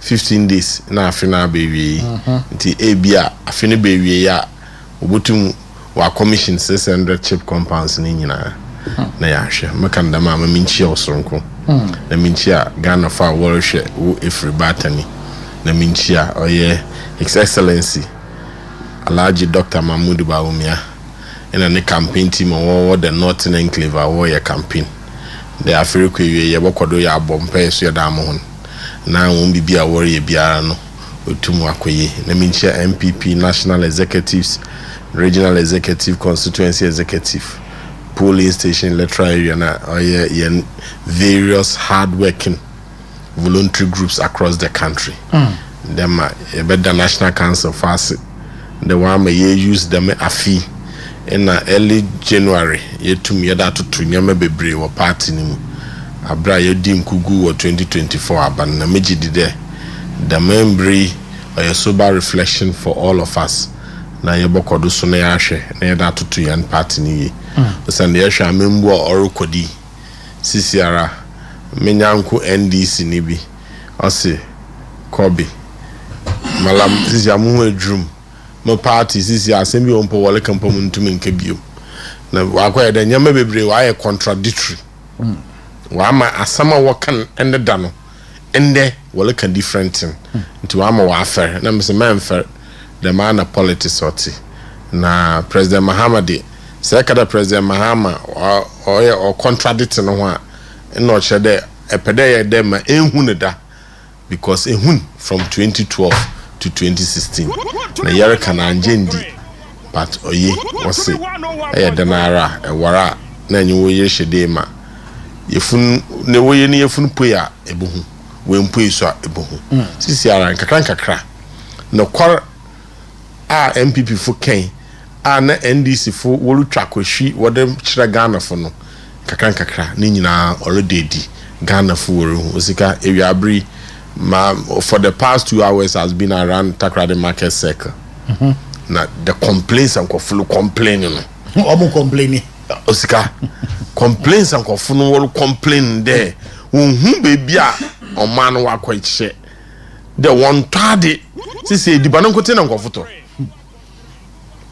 15 days na afina bewie nti ebia afina bewie ya obotum wa commission 600 chip compounds ni nyina na ya hwe makanda ma minchi osronko na minchi a Ghana fa worship wo every batani na minchi a oye his excellency Alhaji Dr. Mahmoud Bawumia ina ne campaign team wo the Northern Enclave wo ye campaign the Africa ye bokodo ya bompe so ya da mo na won bibia wo ye biara no otum akoye na minchi MPP national executives regional executive constituency executive polling station electoral area na various hard-working voluntary groups across the country. Them the National Council fast the one may use them a fee in early January ye to me that to nyame bebre wo party ni abra ye dim kugu 2024 aban na meji de the memory a sober reflection for all of us na ye bokodo so na ya hwe na ye that to yan party ni so na ye hwe amembu orukodi sisiara menyanko NDC ni bi ose kobi malam sisiamu edrum mo party sisi asem bi ompo wole kampo ntumi nke bio na wakwa de nyama bebre wa ye contradictory wa ma asama wokan ende da no ende wole kan different thing nti wa ma wa afer na me se man fer the man of politics oti na President Mahamadi say kada President Mahama or contradict no ho a no chede epede ye dem ma ehun ne da because ehun from 2012 to 2016 na yere kana anjendi but oye wose e denara e wara na anyi wo ye hede ma yefun ne wo ye ne yefun poya ebuhu we mpoi so ebuhu sisi ara nkakra no kwar a MPP fo ken a na NDC fo wolu twakohwi wodem kire Ghana fo no kakra ni nyina already di Ghana fo woru osika ewiabri ma for the past 2 hours has been around Takrade market circle na the complaints and full complaining no omo complaining osika complaints and full no complain there unhu baby a oman wa kwache the one tade sisi edibano nkote na nkofoto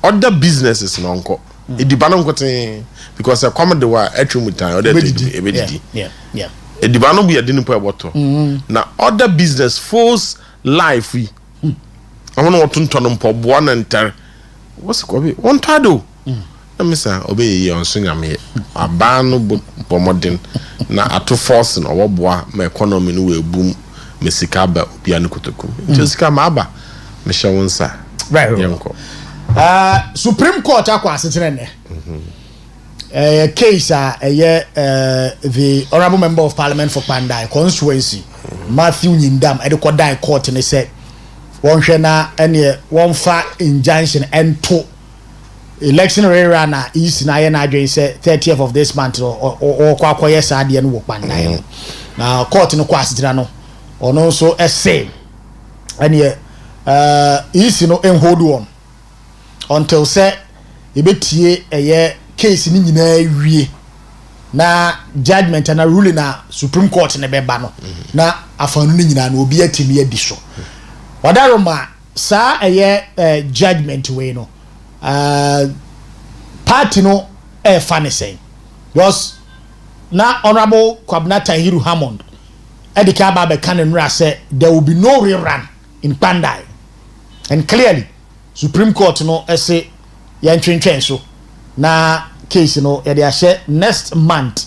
other businesses no nko edibano nkote because a come the wa atumutan other ebedidi yeah edibano bu yade nipa eboto na other business force life we awono otuntono mpo bo na enter what's ko be one tado Mr. Obey on Singame, a ban bomodin, na ato force no woboa ma economy no we boom mesikaba bia no kotokum. Just come aba me hye wonsa. Right. Supreme Court akwa asetene ne. Case the honorable member of parliament for Pandai constituency Matthew Nyindam edekwadai court ne say won hwe na ene won fa injunction ento election area na is na ye na adwen say 30th of this month or kwakoye saade no wo Pandai na court no kwa asetena no ono so say ene is no hold on until say ebetie case ni nyina wie na judgment na ruling na Supreme Court ne beba no na afanu ni nyina na obi atimi adi so wadaroma sa judgment we no party no funny say because na honorable Kwabena Tahiru Hammond edika ba be kan say there will be no rerun in Pandai, and clearly Supreme Court no say yantwentwen so na case no they are share next month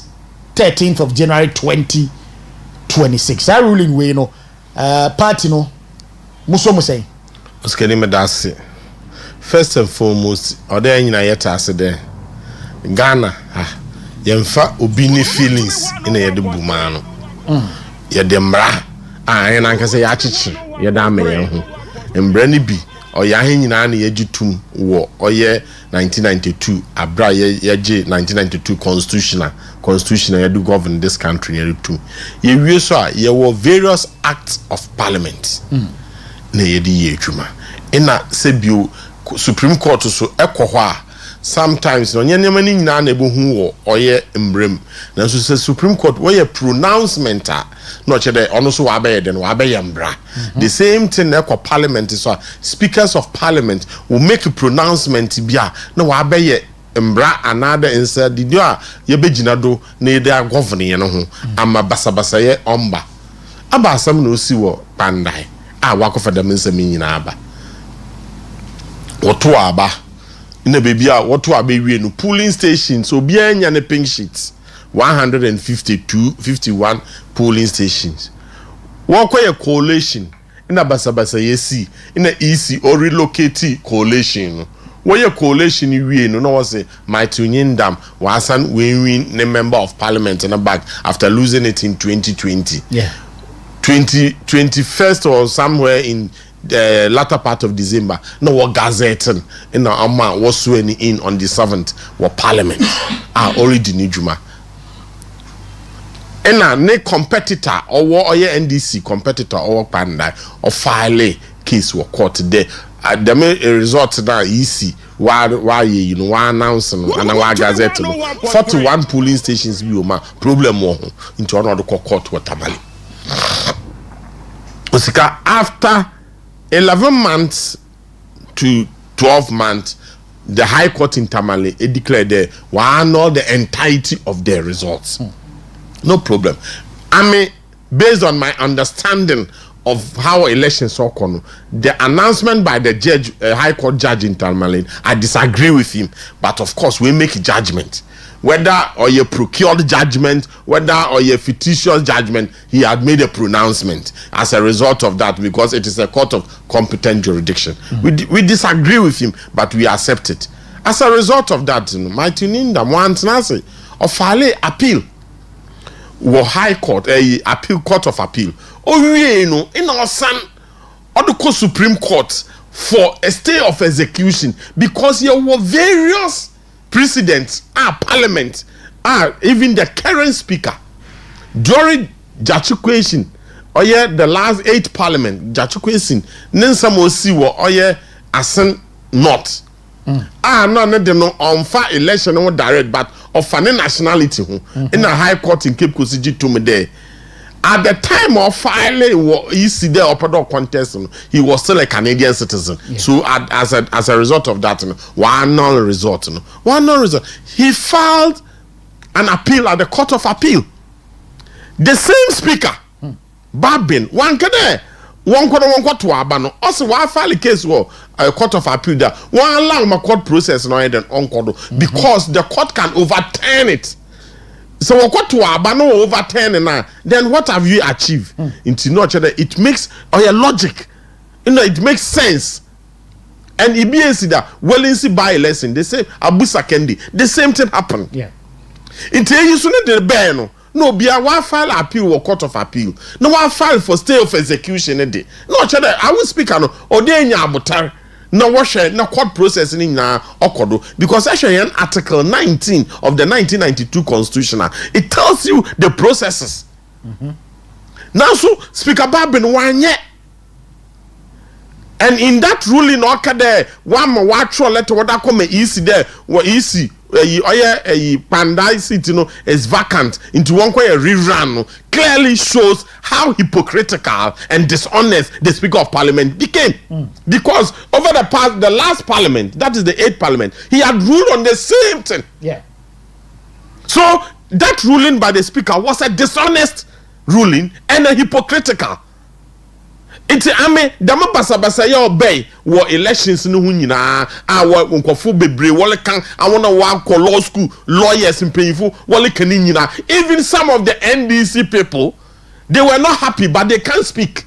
13th of January 2026 that ruling way no party no muso say Osikani medase first and foremost oda nyina yeta ase de Ghana yemfa obi ni feelings ina yede buma no yede mra yen ankase ya chichi yede ameyen ho mbra ni bi oya he nyina na yegitum wo oye 1992 abra yeje 1992 constitutional you do govern this country yeru two ye wie so ye were various acts of parliament na ye di ye adwuma ina sebio Supreme Court so ekoho sometimes no nyema ni nyina na ebohu wo oye mbrem na so say Supreme Court wo ye pronouncement no chede ono so wa be den wa be yambra the same thing na parliament so speakers of parliament will make a pronouncement bia na wa be ye mbra another inside the dia ye begina do na ye dey govern ye no ho ama basabasa ye omba aba asam na osi wo Pandai wakofa dem nsam nyina aba woto aba ina baby a woto aba wie no polling stations obi anya ne pink sheets 151 polling stations wokoye coalition ina basabasa yesi ina EC or relocate coalition woye coalition wie no was say Matthew Nyindam wasan win ne member of parliament in the back after losing it in 2020 21st or somewhere in the latter part of December no what gazette in ama was swearing in on the 7th wa parliament already ni juma ena ne competitor or your NDC competitor or Pandai or file case wa court there the result that EC why you know why announce and why gazette 41 polling stations bi o ma problem wo into another court wa tamale Osika after 11 months to 12 months the High Court in Tamale declared they annul the entirety of their results. No problem. I mean, based on my understanding of how elections are going, the announcement by the judge, High Court judge in Tamale, I disagree with him. But of course, we make a judgment. Whether or your procured judgment, whether or your fictitious judgment, he had made a pronouncement as a result of that because it is a court of competent jurisdiction. We disagree with him, but we accept it. As a result of that, Matthew Nyindam wants to file appeal. High Court, appeal court of appeal. In our son, or the Supreme Court for a stay of execution because there were various precedents, parliament, even the current speaker during Jachukweshin, the last 8 parliament, Jachukweshin, Nensamosi were asen not. No, on far election or direct, but of any nationality in a High Court in Cape Kosiji to me there. At the time of filing, there or contest, he was still a Canadian citizen. Yeah. So as a result of that, one result, he filed an appeal at the Court of Appeal. The same speaker, Babin, one kade, one quarter to Abano, also one file case a court of appeal that one allow my court process no then onkodo because the court can overturn it. So what court to abano overturn now, then what have you achieved? Into not it makes or logic. It makes sense. And EBS that Wellinsi by lesson, they say Abusa Kendi, the same thing happened. Yeah. It you soon the ban. No, be a one file appeal or court of appeal. No one file for stay of execution a day. No, I will speak on or day in no wash no court processing na okodo because actually in article 19 of the 1992 constitution it tells you the processes. Now so speaker Babin one yet. And in that ruling, okay, one more letter what I come easy there, what easy, Pandai seat, is vacant into one way rerun clearly shows how hypocritical and dishonest the Speaker of Parliament became. Because over the last Parliament, that is the 8th Parliament, he had ruled on the same thing. Yeah. So that ruling by the Speaker was a dishonest ruling and a hypocritical. It's dama basa ya obey wo elections no hunyina wo nkofo bebre wole kan awona wa ko law school lawyers mpanyifo wole kan nyina even some of the NDC people they were not happy but they can't speak.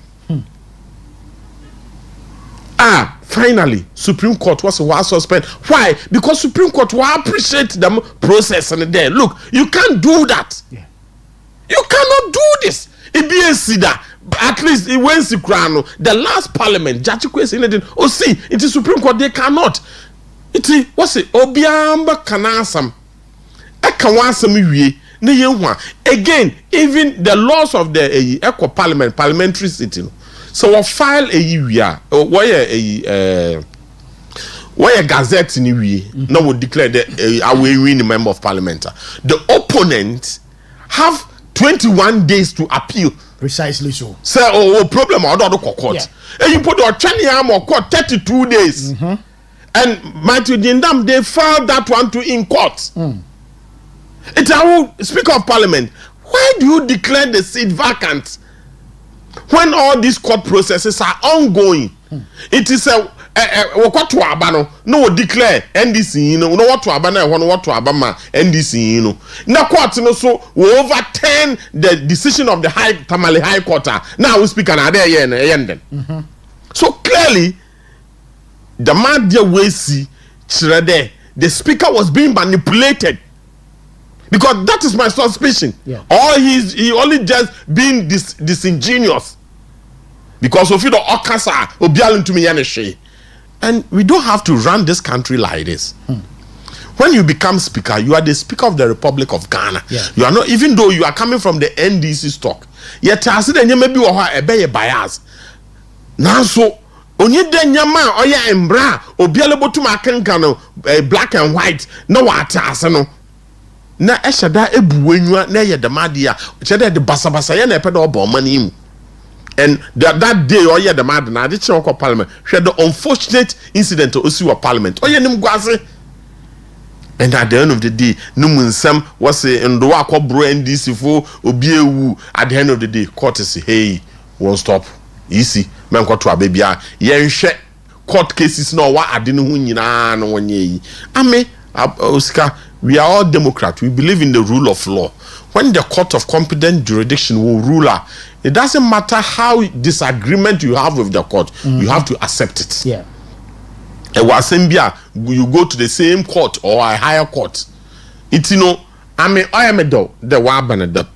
Finally Supreme Court was suspend. Why? Because Supreme Court will appreciate the process and there. Look, you can't do that. Yeah. You cannot do this. It be a sida. At least it went to Krano. The last Parliament, Judge Kwesi, it is Supreme Court. They cannot. It is what's it? Obiamba kanasam. Ekawasam we. Again, even the laws of the Eco Parliament, parliamentary sitting. So we file a year. Why a gazette in we? No, would declare that I will win a member of Parliament. The opponents have 21 days to appeal. Precisely so. Say, problem or the court. And you put your Chaniam or court 32 days. And Matthew Dindam, they filed that one in court. It's our Speaker of Parliament. Why do you declare the seat vacant when all these court processes are ongoing? It is a what to abano no declare NDC no what to abana what to abama NDC now court so we overturn the decision of the Tamale High Court. Now we speak another year. So clearly the man there we see the speaker was being manipulated because that is my suspicion. Or he only just being disingenuous because of you the okasa obialun to me yaneshe. And we don't have to run this country like this. When you become speaker, you are the Speaker of the Republic of Ghana. You are not, even though you are coming from the NDC stock. Yet I said you may be a bias. Now so onye den nyama oya embra obialebo to makenkano black and white no watase no. Na eshada ebuwenwa na ye demadia. Chede de basabasa ye na epedo obo mani. And that day, oh yeah, the man na the chair of Parliament. She had the unfortunate incident to Osi Parliament. Oh yeah, nimgwaze. And at the end of the day, Numunsam was a Ndoa Kobro NDC for Obiewu. At the end of the day, court say, hey, won't stop. Easy, man, got to a baby. Yen share court cases no what I didn't win no one ye. Oscar, we are all Democrats. We believe in the rule of law. When the court of competent jurisdiction will rule, it doesn't matter how disagreement you have with the court, you have to accept it. Yeah. You go to the same court or a higher court. It's I am a dog, the waban the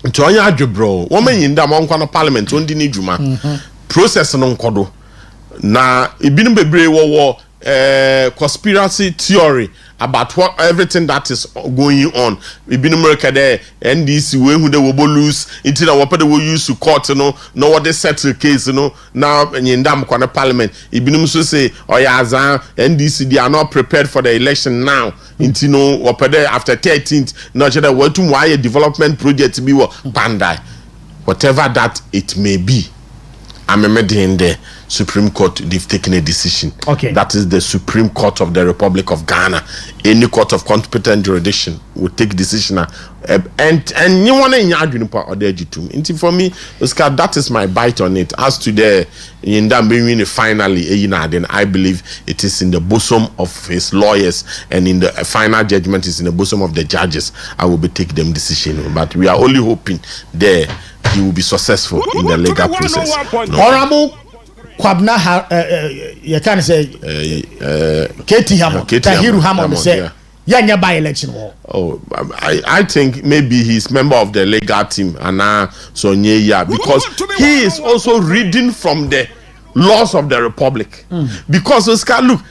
Toya bro, woman in the Parliament, one didn't juma process non kodo. Na ibin bebre war conspiracy theory about what everything that is going on. We been America there, NDC when who they will lose until the what they will use to court, no what they settle case, now in Yendam corner parliament. Ibn so say, oh yeah, NDC they are not prepared for the election now. Until what after 13th, not sure what to why a development project be what Pandai, whatever that it may be. I'm a there. Supreme Court, they've taken a decision. Okay. That is the Supreme Court of the Republic of Ghana. Any court of competent jurisdiction will take decision. And you want to or the for me, Oscar, that is my bite on it. As to the in that being finally, then I believe it is in the bosom of his lawyers, and in the final judgment is in the bosom of the judges. I will be taking them decision. But we are only hoping there he will be successful in the legal process. Honorable Kwabna, you can say Katie Hammond, Tahiru Hammond say, yeah, by election. Oh, I think maybe he's member of the legal team, and so yeah, because he is also reading from the laws of the republic. Because Oscar, look,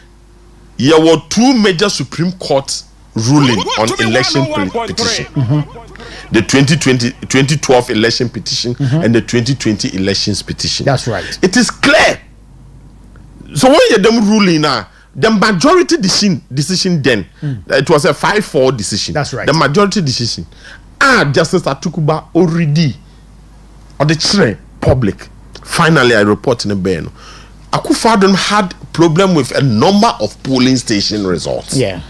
there were two major Supreme Court ruling on election petition. The 2012 election petition and the 2020 elections petition. That's right. It is clear. So when you them ruling now, the majority decision then, it was a 5-4 decision. That's right. The majority decision. Justice Atukuba already, or the public. Finally, I report in the Ben. Akufo-Addo had problem with a number of polling station results. Yeah.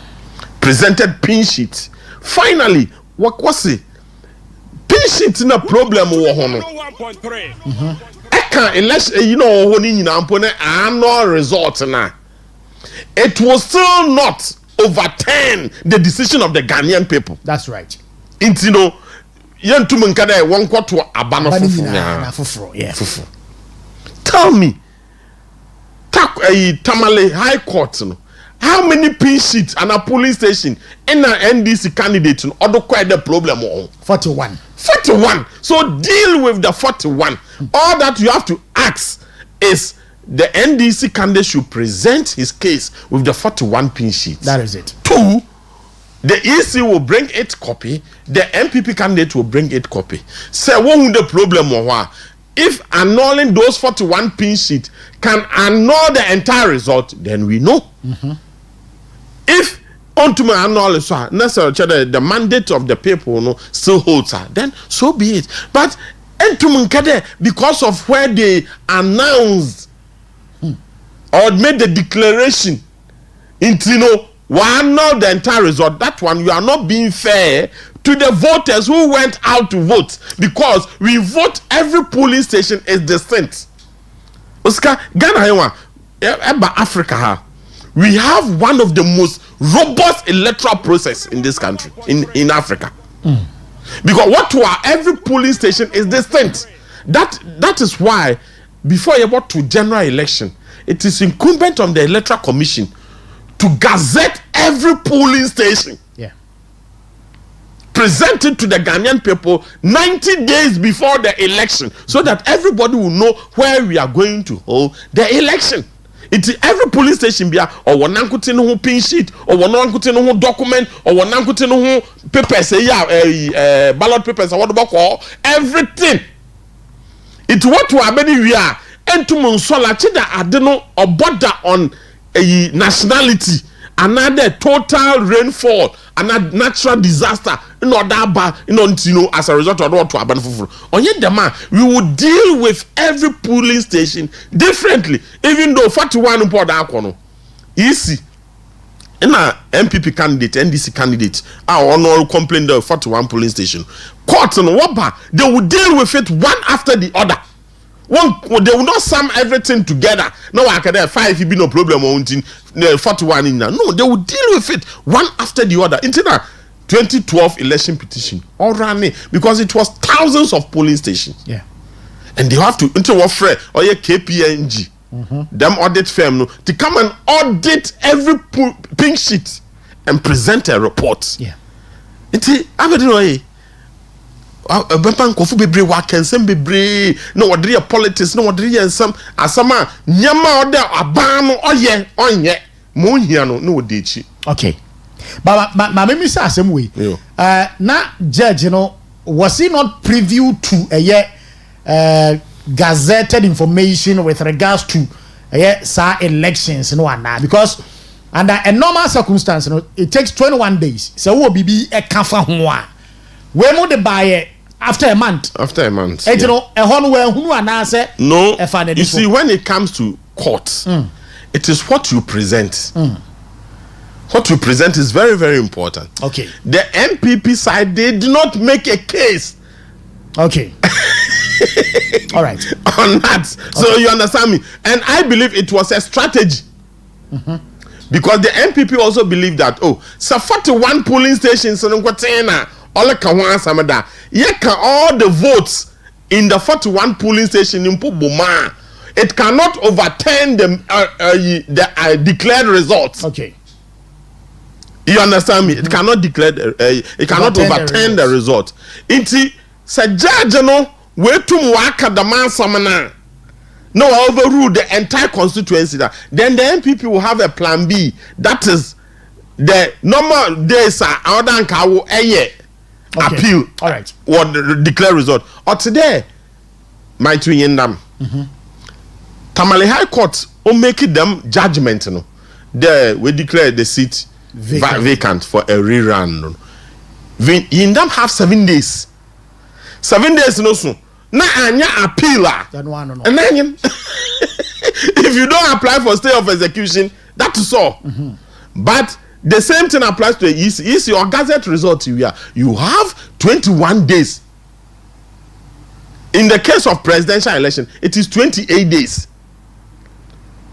Presented pin sheets. Finally, what was it? Pin sheets in a problem. Election, you know, annual results now. It will still not overturn the decision of the Ghanaian people. That's right. It's, you know, one quarter abano. Tell me, Tamale High Court, how many pin sheets and a polling station in an NDC candidate or quite the problem? 41. 41. So deal with the 41. All that you have to ask is the NDC candidate should present his case with the 41 pin sheets. That is it. 2, the EC will bring 8 copy. The MPP candidate will bring 8 copy. Say, what would the problem or if annulling those 41 pin sheets can annul the entire result, then we know. If onto my annul necessarily the mandate of the people still holds her, then so be it. But because of where they announced or made the declaration into one not the entire result, that one you are not being fair to the voters who went out to vote, because we vote, every polling station is distinct. Oscar, Ghana, Africa, we have one of the most robust electoral process in this country, in Africa. Because every polling station is distinct. That is why before you go to general election, it is incumbent on the Electoral Commission to gazette every polling station. Yeah. Present it to the Ghanaian people 90 days before the election, so that everybody will know where we are going to hold the election. It's every police station bia or one ankuti no pin sheet or one ankuti no document or one ankuti no papers ballot papers or what about everything. It's what to abedi we are and to monsola chida adeno or border on a nationality, another total rainfall, another natural disaster in order as a result of what to happen on yet the man we will deal with every polling station differently, even though 41 import that easy in a MPP candidate, NDC candidate our honor complain the 41 polling station court and wapa, they will deal with it one after the other. They will not sum everything together. No, I can have 5 if be no problem on 41 in. No, they will deal with it one after the other. Into the 2012 election petition, all running because it was thousands of polling stations. Yeah, and they have to into what friend or your KPNG, them audit firm to come and audit every pink sheet and present a report. Yeah, it's I don't know. Kofu bebre wa kensem bebre no wadre politics no wadre some asama nyama ode aban no oye onye mo hia no no odechi. Okay, but my me say asem we na judge no was he not privy to gazetted information with regards to sa elections no ana, because under a normal circumstance it takes 21 days so we be e kafa ho a we mo de buy after a month. After a month. You know, a whole way who are say no. You see, when it comes to court, it is what you present. What you present is very, very important. Okay. The MPP side, they did not make a case. Okay. All right. On that. So you understand me? And I believe it was a strategy. Because the MPP also believed that, so 41 polling stations, all the votes in the 41 polling station in Pubuma, it cannot overturn the declared results. Okay. You understand me? It cannot declare. It cannot overturn the result. Inti sa judge no we tum waka the man samana. No, overrule the entire constituency. Then the MPP will have a plan B. That is the normal days are other than appeal. All right. What the declare result. Or today, my two yendam. Tamale High Court will make them judgment. No, there we declare the seat vacant for a rerun. Yindam have 7 days. 7 days no so. Na anya appeal. And then if you don't apply for stay of execution, that is all. But the same thing applies to the EC or gazette result. You have 21 days. In the case of presidential election, it is 28 days.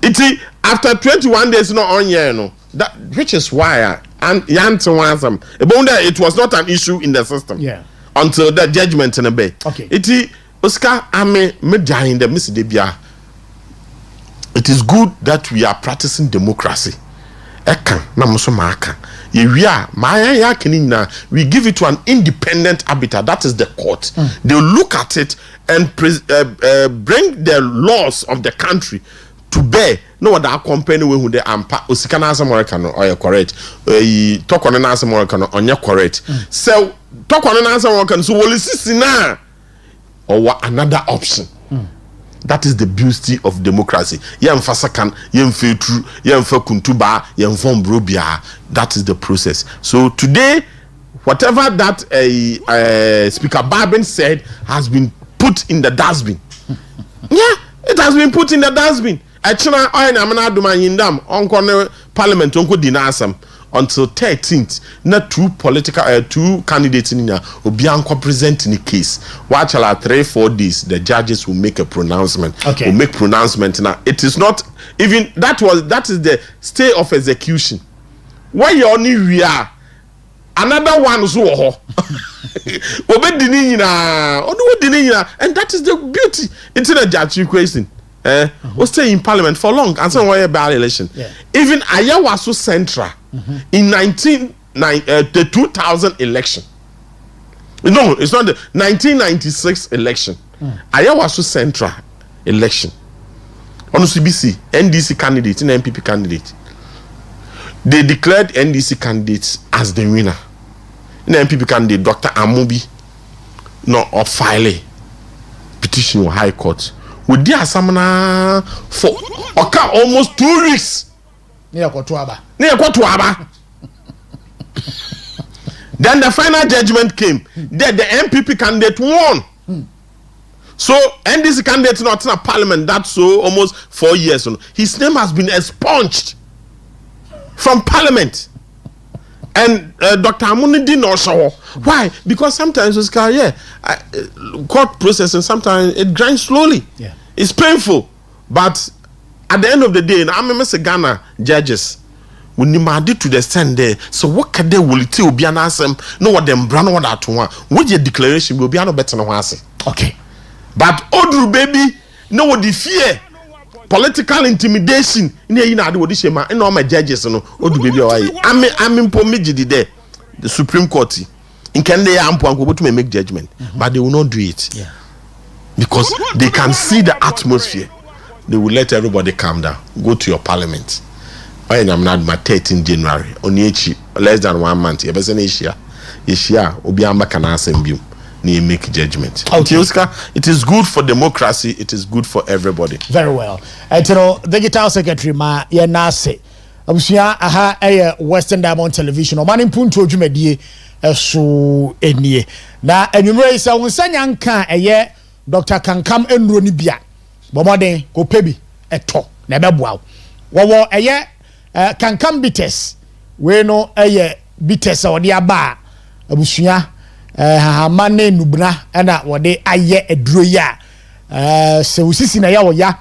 It is after 21 days, no on year, no. That which is why it was not an issue in the system. Yeah. Until the judgment in a bay. Okay. It is Oscar Ame Media in the Miss Debia. It is good that we are practicing democracy. Eka na musomaka. We give it to an independent arbiter, that is the court. They look at it and bring the laws of the country to bear. No what that company who they ampa Osikani American or correct. Talk on an American on your correct. So talk on an American so will see now or another option. That is the beauty of democracy. That is the process. So today, whatever that Speaker Barbin said has been put in the dustbin. Yeah, it has been put in the dustbin. Parliament until 13th. Not two candidates in Obianco present in the case. Watch 3-4 days, the judges will make a pronouncement. Okay. Will make pronouncement now. It is not even that is the stay of execution. Why you only we are another one so and that is the beauty. It's a judge question. We'll stay in parliament for long and some way about election. Yeah. Even Aya was so central in the 2000 election. No, it's not the 1996 election. Aya was so central election. On CBC, NDC candidate, and MPP candidate. They declared NDC candidates as the winner. The MPP candidate, Dr. Amobi, no, or file petition with High Court. With the Asamana for almost 2 weeks. Near Kotuaba. Then the final judgment came. Then the MPP candidate won. So NDC candidate not in a parliament. That's so almost 4 years. His name has been expunged from parliament. And Dr. Amuni did not show. Why? Because sometimes it's court processing, sometimes it grinds slowly. Yeah. It's painful. But at the end of the day, I'm Mr. Ghana judges. When you mad to the stand there, so what can they will tell be an answer? No, what them brand what that one. What your declaration will be no better than one. Okay. But Odru baby, no what the fear. Political intimidation in the United States, and all my judges, no, Odru baby, I'm in Pomiji there, the Supreme Court. In Kenya, I'm going to make judgment, but they will not do it. Yeah. Because they can see the atmosphere. They will let everybody calm down. Go to your parliament. I am not my 13th January. Only less than 1 month. You better Asia. Obiamba can answer you. Make judgment. Okay. It is good for democracy. It is good for everybody. Very well. Digital Secretary ma ye nase. Abusia aha Western Diamond Television. Oman Mpuntuo dwumedie eso enie. Na enwumre isa wonsanya nka Dr. Kankam enro ni bia. Bomoden ko pebi eto na beboa wo eye kankam bitters we no eye bitters a wode aba abusua hamane nubna na wode aye eduro ya se usisi na ya wo ya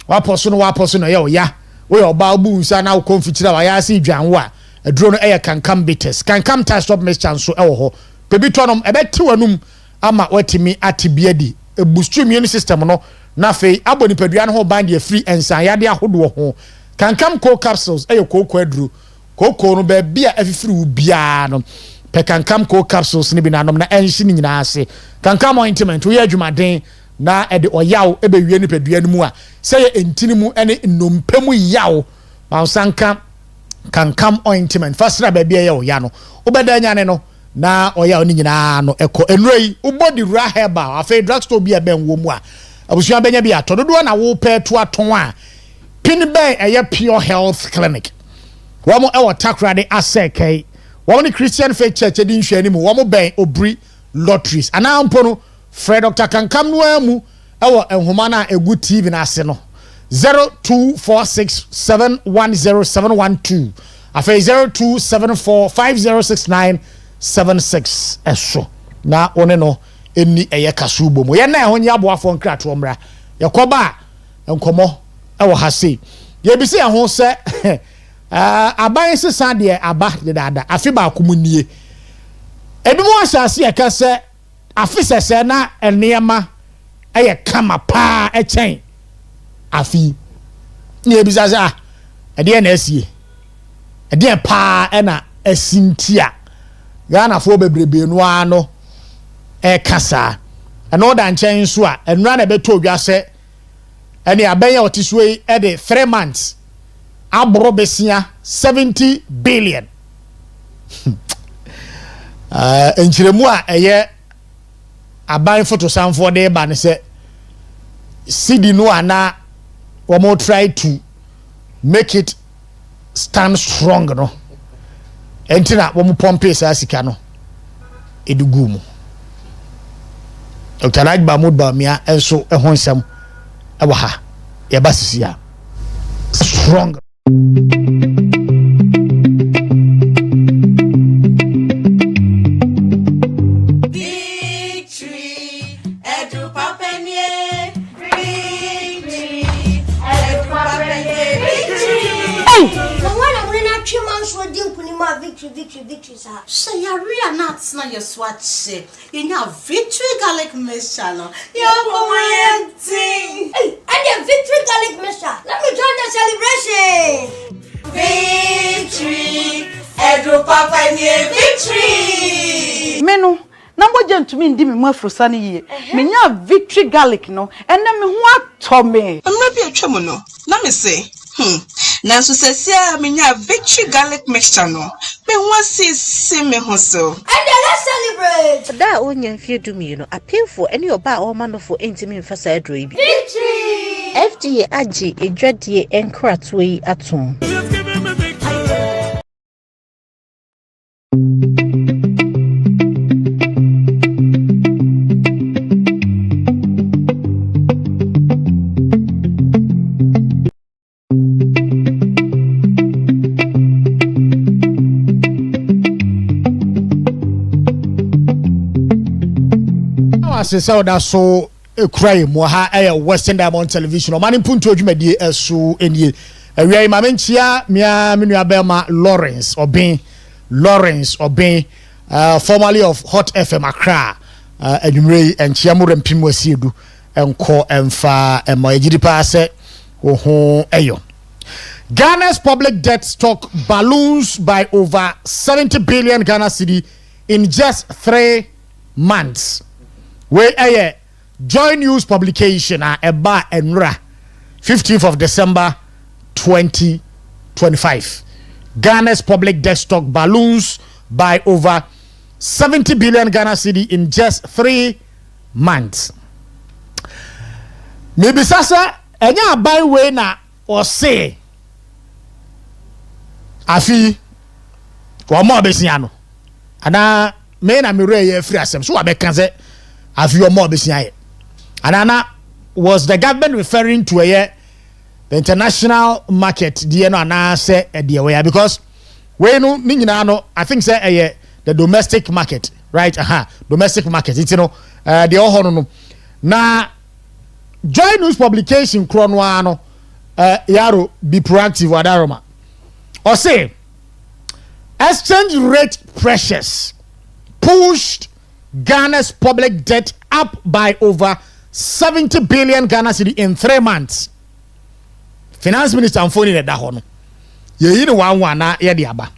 waposo no ya wo ya we oba bu nsa na wo konfitira wa ya se dwanwo a eduro no eye kankam bitters kankam stop mixture so ewo ho bebi tonom ebeti wanum ama watimi atibiadi boost immune system no na fei aboni padua no ho band ye free ensan yade ahodo ho kankam co capsules eye koko aduru koko no ba bia afifiri wo bia no pe kankam co capsules ni bi nanom na enhye ni nyina ase kankam ointment wo ye adwumaden na ede oyaw ebe wie ni padua no mu a se ye entini mu ene nnompemu yaw ansanka kankam ointment fasra ba bia ye oya no obeda nya ne no na oya oni nyina no eko enrei ubodi ra herbal afa drugstore bia ben wo mu a abusua benya bia tododo na wo pe to aton a pin ben eye pure health clinic wo mo ewo takrade aseke wo ni Christian faith church edi nhwani mu wo mo ben obri lotteries ana ampo no Fred Dr. Kankam no amu ewo enhoma na egu TV na ase no 0246710712 afa 0274506976 eso na one no eni eye kasubo mo ye na ho nya aboafo nkrato omra ye koba enkomo ewo hase ye bi se ho se aban sesa de aba de dada afi ba komunie ebi mo asase ye ka se afi sese na eniema eye kama pa echen afi ye bi sa ede na asie ede pa na asintia Ghana fo bebrebe no ano kasa eno da nchen so a enura na beto odwa se ene abenya otisue e de 3 months abro besia 70 billion enchiremu a eye aban photo sanfo de ba ne se city no ana we mo try to make it stand strong no entina wo mu pompe sa sika no edugu mu Dr. Raj Mahmoud Bamia enso ehonsam ewa ha ya basisia strong Victory, edu papenie, victory, edu papenie, victory. Hey, no one I'm gonna trim Manso victory, sir. Say ya real nuts na your swat shit. You know victory garlic mixture no. You're my thing. Hey, and the victory garlic mixture. Let me join the celebration. Victory, edu papenie, victory. Menu na moje ntumi ndi me mu afrosa ne yie menya victory garlic no ene me ho atome amra bi atwa no na me say na so sesia menya victory garlic mixture no me ho asisi me ho so And then let's celebrate. Da onya mfie dumi no apemfo ene oba o manofo entimi mfasa adro ibi Victory. FDA agi edwadie enkrato yi atom asesa oda so ekrai mo ha Western Diamond Television Oman Mpuntuo adwumadi eso enie awia ma menchia mia menu abema Lawrence Obin formerly of Hot FM Accra adwumrei enchia mo rampim wasiedu enko emfa emo pa se ho eyo Ghana's public debt stock balloons by over 70 billion Ghana cedi in just 3 months. We joint news publication eba enra 15th of December 2025. Ghana's public debt stock balloons by over 70 billion Ghana cedi in just 3 months. Maybe sasa enya buy we na or say afi wa mo besia no ana me na me re ye free asem so wa be kan say afi o mo besia ye anana was the government referring to a the international market deɛ no anaasɛ deɛ wɛya because we no ni nyinaa no I think say the domestic market right domestic market it's no deɛ ɔhɔ no na joy news publication kro no ano yaro be proactive wadaroma or say exchange rate pressures pushed Ghana's public debt up by over 70 billion Ghana cedi in 3 months. Finance Minister Anfoni ne da ho no. Ye yi ne wan na ye de aba.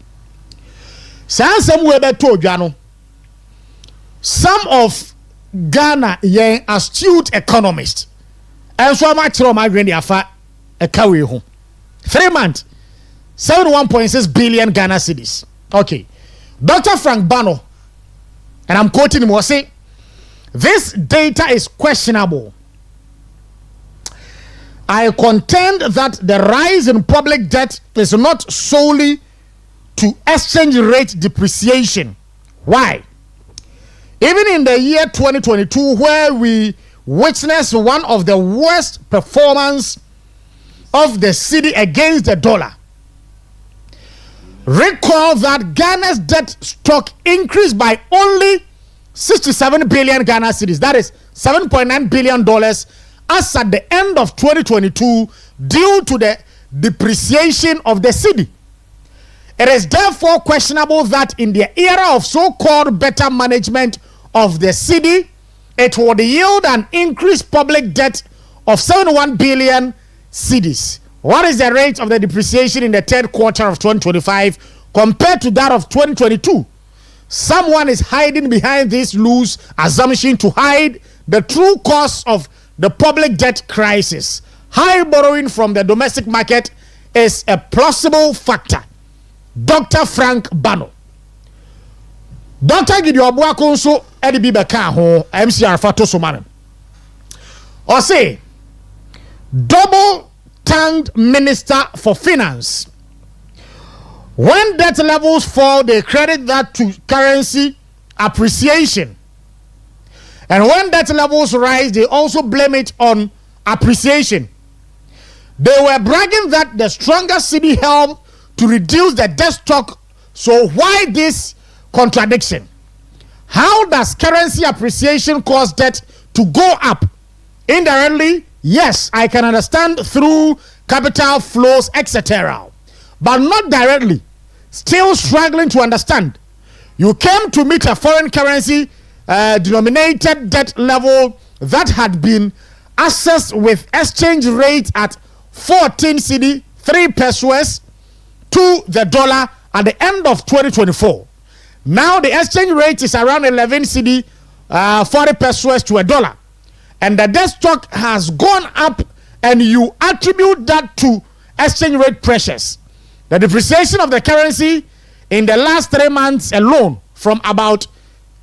Sansem we beto odwa no. Some of Ghana yen astute economists enso ma kire o ma dwen de afa e ka we ho. 3 months 71.6 billion Ghana cedis. Okay. Dr. Frank Bano, and I'm quoting him, was saying, this data is questionable. I contend that the rise in public debt is not solely to exchange rate depreciation. Why? Even in the year 2022, where we witnessed one of the worst performance of the cedi against the dollar, recall that Ghana's debt stock increased by only 67 billion Ghana cedis. That is $7.9 billion as at the end of 2022 due to the depreciation of the cedi. It is therefore questionable that in the era of so-called better management of the cedi, it would yield an increased public debt of 71 billion cedis. What is the rate of the depreciation in the third quarter of 2025 compared to that of 2022? Someone is hiding behind this loose assumption to hide the true cause of the public debt crisis. High borrowing from the domestic market is a plausible factor. Dr. Frank Bano. Dr. Gideon Buako nso edi bi beka ho MCR Fato Somane. Or say double-tongued Minister for Finance. When debt levels fall, they credit that to currency appreciation. And when debt levels rise, they also blame it on appreciation. They were bragging that the stronger cedi helped to reduce the debt stock. So why this contradiction? How does currency appreciation cause debt to go up? Indirectly, yes, I can understand through capital flows, etc. But not directly. Still struggling to understand. You came to meet a foreign currency denominated debt level that had been assessed with exchange rate at 14 cedi, 3 pesos to the dollar at the end of 2024. Now the exchange rate is around 11 cedi, 40 pesos to a dollar. And the debt stock has gone up, and you attribute that to exchange rate pressures. The depreciation of the currency in the last 3 months alone from about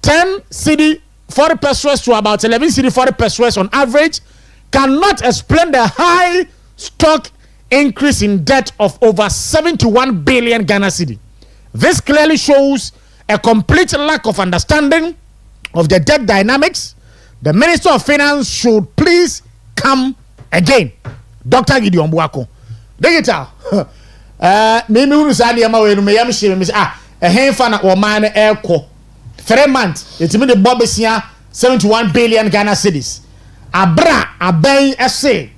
10 cedi 40 pesos to about 11 cedi 40 pesos on average cannot explain the high stock increase in debt of over 71 billion Ghana cedi. This clearly shows a complete lack of understanding of the debt dynamics. The Minister of Finance should please come again. Dr. Gideon Buako. Digital. Me unusadi ama we no me yam hye me henfa na o man na eko 3 months etimi de bobesia 71 billion Ghana cedis abra aban ese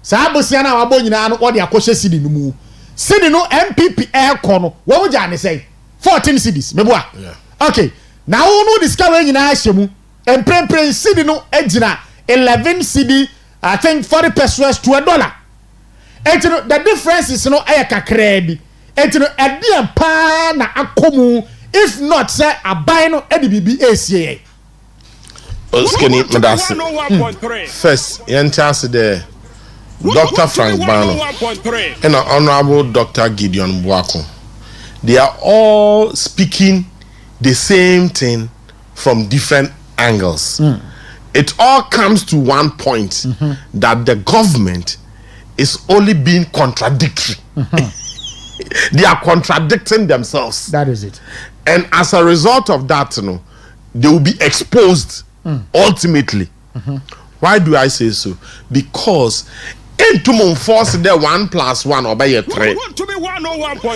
sa bosia na wabo nyina no ode akoshe cedi no mu cedi no MPP eko no wo gya ne say 14 cedis meboa okay na wo no discover nyina ahye mu emprempren cedi no agina 11 cedi I think 40 pesos to a dollar. The difference is no kakrebi. Pa na akomu. If not, say a buy no EDBB ACA. Osikani, madasi. First, yentasi there. Dr. Frank Bano and Honorable Dr. Gideon Buako. They are all speaking the same thing from different angles. It all comes to one point that the government is only being contradictory. They are contradicting themselves. That is it. And as a result of that, they will be exposed ultimately. Why do I say so? Because Entum force the 1 + 1 obey 3.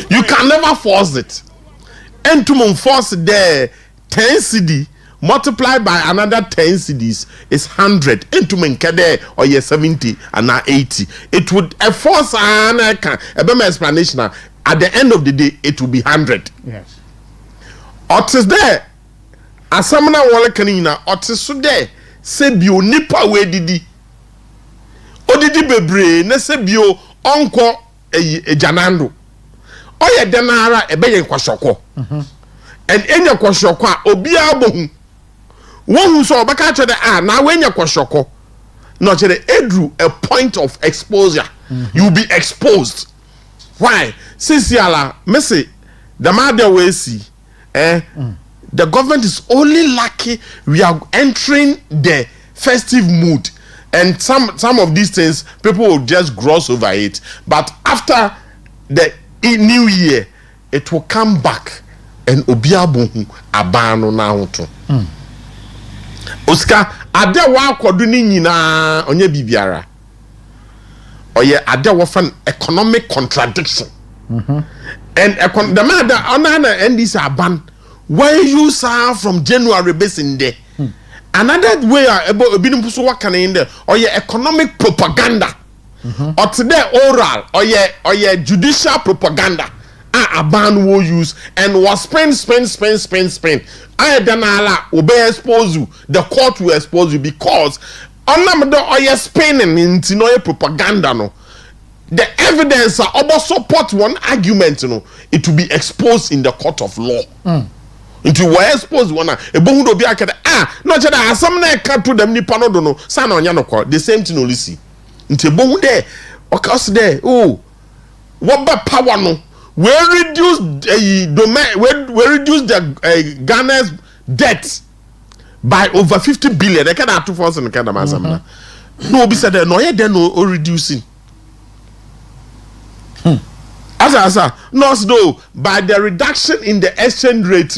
You can never force it. Entum force the 10 cedi multiplied by another 10 cedis is 100. Entum nkede or 70 and now 80. It would force an explanation. At the end of the day, it will be 100. Yes. Otis there. Asamna wole kanina otis so there. Se bio nipa we didi. Odidi bebre na se bio onko ejanando. Oye denara ebeye kwashoko. And enya kwashoko a obi abohu. Won so obaka chede na wenya kwashoko. No chede edru a point of exposure. You will be exposed. Why? Sisiala, Messi, the mother we see, the government is only lucky we are entering the festive mood, and some of these things people will just gloss over it. But after the new year, it will come back, and obiabu abano na to. Oscar, ade wa kwadu ni nyina onye bibiara. Oye ade wo fan economic contradiction. And the man that and this aban why you saw from January based in there. Another way about being so what can in there or your economic propaganda or today oral or your judicial propaganda aban will use and was spend. I danala obey expose you, the court will expose you because or your spending into no propaganda no. The evidence about support one argument, it will be exposed in the court of law. It will expose one. A bongo be no chada some na can to them ni pano no sana onyano kwa the same thing only see. Into bongo there occurs there. Oh, what ba power no? We reduce we reduce the Ghana's debt by over 50 billion. They can have 2,000 kind of masamna. No, be said no, yeah, no reducing. Asa, no, by the reduction in the exchange rate,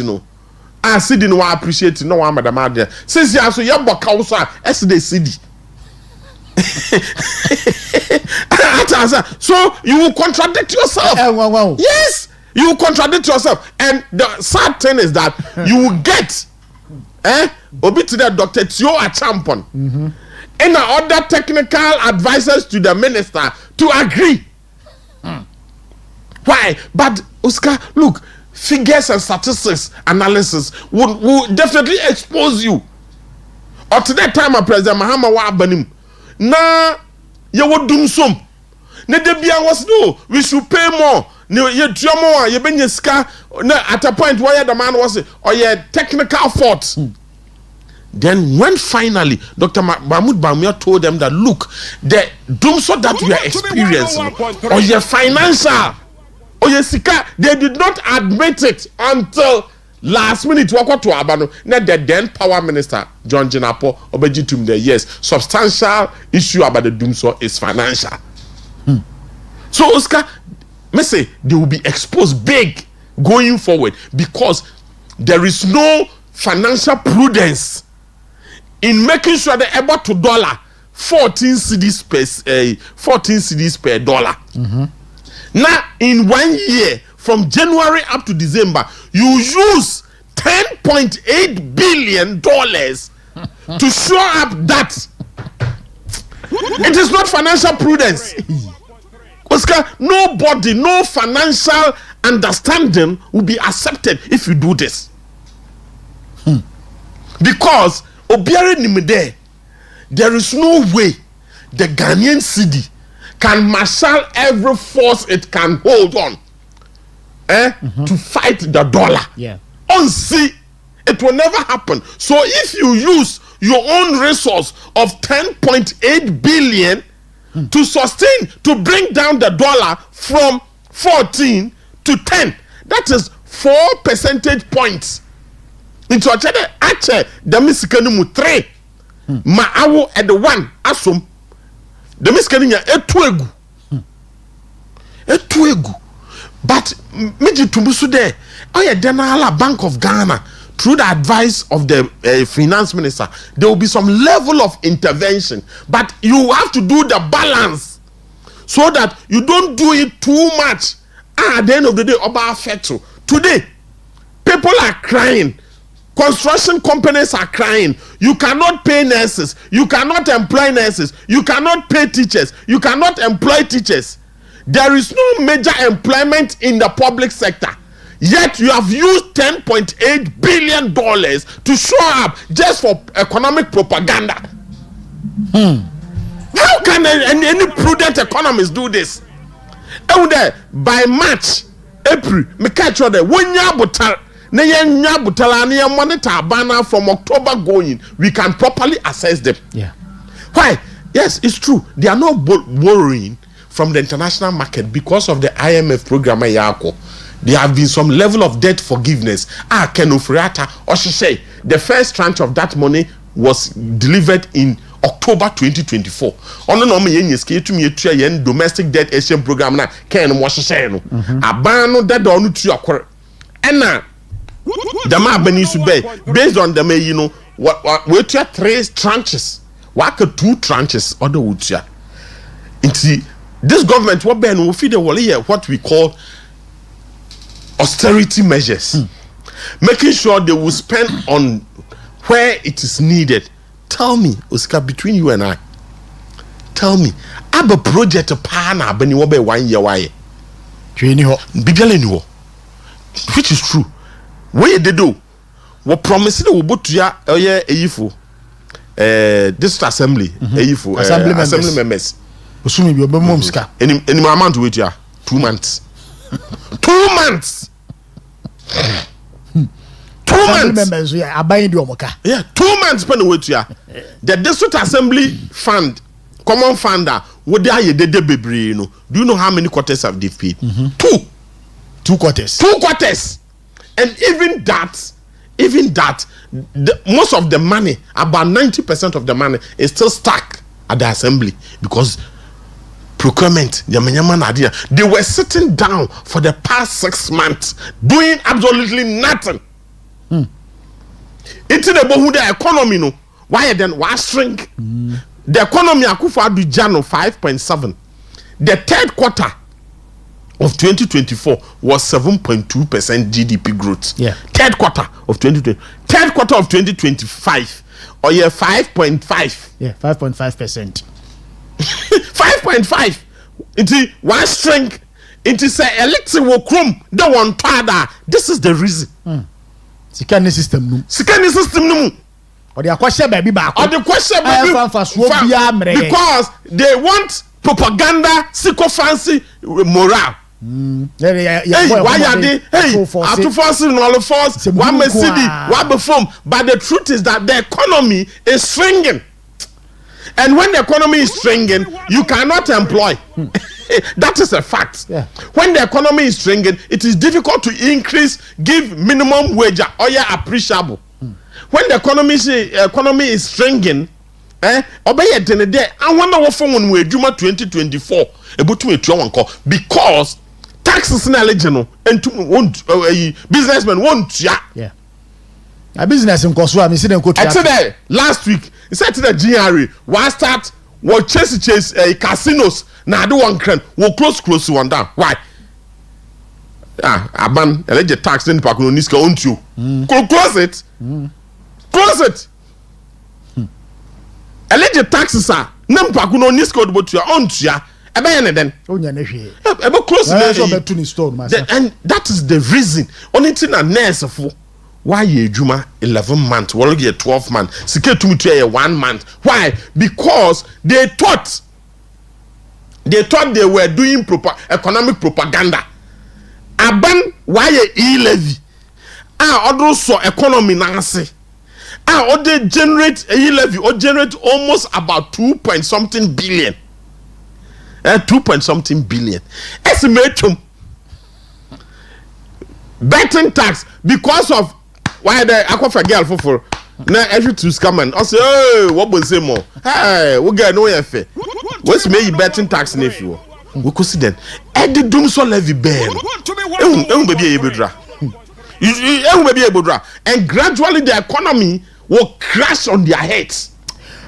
I see the no appreciate no one madam there. Since you also your book also as the city. So you will contradict yourself. Yes, you will contradict yourself. And the sad thing is that you will get obi to the Dr. Tio Achampon and other technical advisors to the minister to agree. Why? But Oscar, look, figures and statistics analysis will definitely expose you. Or to that time, President Mahama wa abanim. Na you would do some. Ne debia was no. We should pay more. Ne ye more. Ye benye ska. At a point where the man was or ye technical fault. Then when finally Dr. Mahmoud Bawumia told them that look, the doom so that we are experiencing or your financial. Oh yes, they did not admit it until last minute. Wako to abano. Na the then power minister John Jinapo obejitum there. Yes, substantial issue about the doomso is financial. So Oscar, me say they will be exposed big going forward because there is no financial prudence in making sure they're able to dollar 14 cedis per dollar. Now, in 1 year, from January up to December, you use $10.8 billion to show up that it is not financial prudence. Oscar, nobody, no financial understanding will be accepted if you do this. Because Obiare Nimede, there is no way the Ghanaian cedi can marshal every force it can hold on to fight the dollar. Yeah. See, it will never happen. So if you use your own resource of 10.8 billion to sustain, to bring down the dollar from 14 to 10, that is 4 percentage points. Into a cheddar, actually, the Misikanimu 3. Ma'awo at the 1, asum. The Miskaninya etuegu. But Meji Tumbusu there, Denala Bank of Ghana, through the advice of the finance minister, there will be some level of intervention. But you have to do the balance so that you don't do it too much. At the end of the day, about fettle. Today, people are crying. Construction companies are crying. You cannot pay nurses. You cannot employ nurses. You cannot pay teachers. You cannot employ teachers. There is no major employment in the public sector. Yet you have used $10.8 billion to show up just for economic propaganda. How can any prudent economist do this? By March, April, me catch you there. When you monitor banner from October going, we can properly assess them. Yeah. Why? Yes, it's true. They are not borrowing from the international market because of the IMF program. There have been some level of debt forgiveness. The first tranche of that money was delivered in October 2024. Domestic debt exchange program na ken mo hye no. Abano that onu tu akore. Ena the ma bani su be based on the you know we tu 3 tranches. Waka 2 tranches other wutia. Inti this government what be no feed the what we call austerity measures. Making sure they will spend on where it is needed. Tell me, Oscar, between you and I, tell me, I have a project of Pana Beni Wobe 1 year. Why? Which is true. What they do? What promising we put to ya? Oh yeah, this assembly, assembly members. Any amount wait ya 2 months. 2 months. 2 months. Members, yeah, 2 months spend wait ya. The district assembly fund, common funder, what they are bebre, you know. Do you know how many quarters have they paid? 2 quarters. 2 quarters. And even that, most of the money, about 90% of the money is still stuck at the assembly because procurement, they were sitting down for the past 6 months doing absolutely nothing. It's the economy, no. Why then? Why shrink? The economy akufa do Jano 5.7. The third quarter of 2024 was 7.2% GDP growth. Yeah. Third quarter of 2020. Third quarter of 2025, or 5.5. Yeah, 5.5%. 5.5. It's one shrink. It is a electric chrome. The one tada. This is the reason. Sikani system no. Or the question baby back. Or the question baby because they want propaganda, sycophancy, morale. Why are they? Hey, to force in all the force. One may city, one perform. But the truth is that the economy is shrinking. And when the economy is shrinking, you cannot employ. That is a fact. Yeah. When the economy is shrinking, it is difficult to give minimum wage or appreciable. When the economy is shrinking, obey the day. I wonder what for when we do 2024 because taxes in eligible and businessmen won't. Yeah. A business in Kosovo, I see them go to last week. He said to the GRA, why start what chase casinos now do one crane will close one down. Why? Aban alleged tax in Pakuno Niska on you. Close it. Close it. Alleged taxes are Nam Pakuno Niska but you are on ya. Then close it. And that is the reason. Only thing a nurse for. Why ye Juma 11 months? Well, ye 12 months. Secure to me 1 month. Why? Because they thought they were doing economic propaganda. Aban why ye e-levy? Also economy nancy. Or they generate e-levy or generate almost about 2.something billion. 2.something billion. Estimate betting tax because of why the aqua girl for now every two scam and say hey what was say more hey we get no fair what's me betting tax nephew we could see then the doom so levy ben baby and gradually the economy will crash on their heads.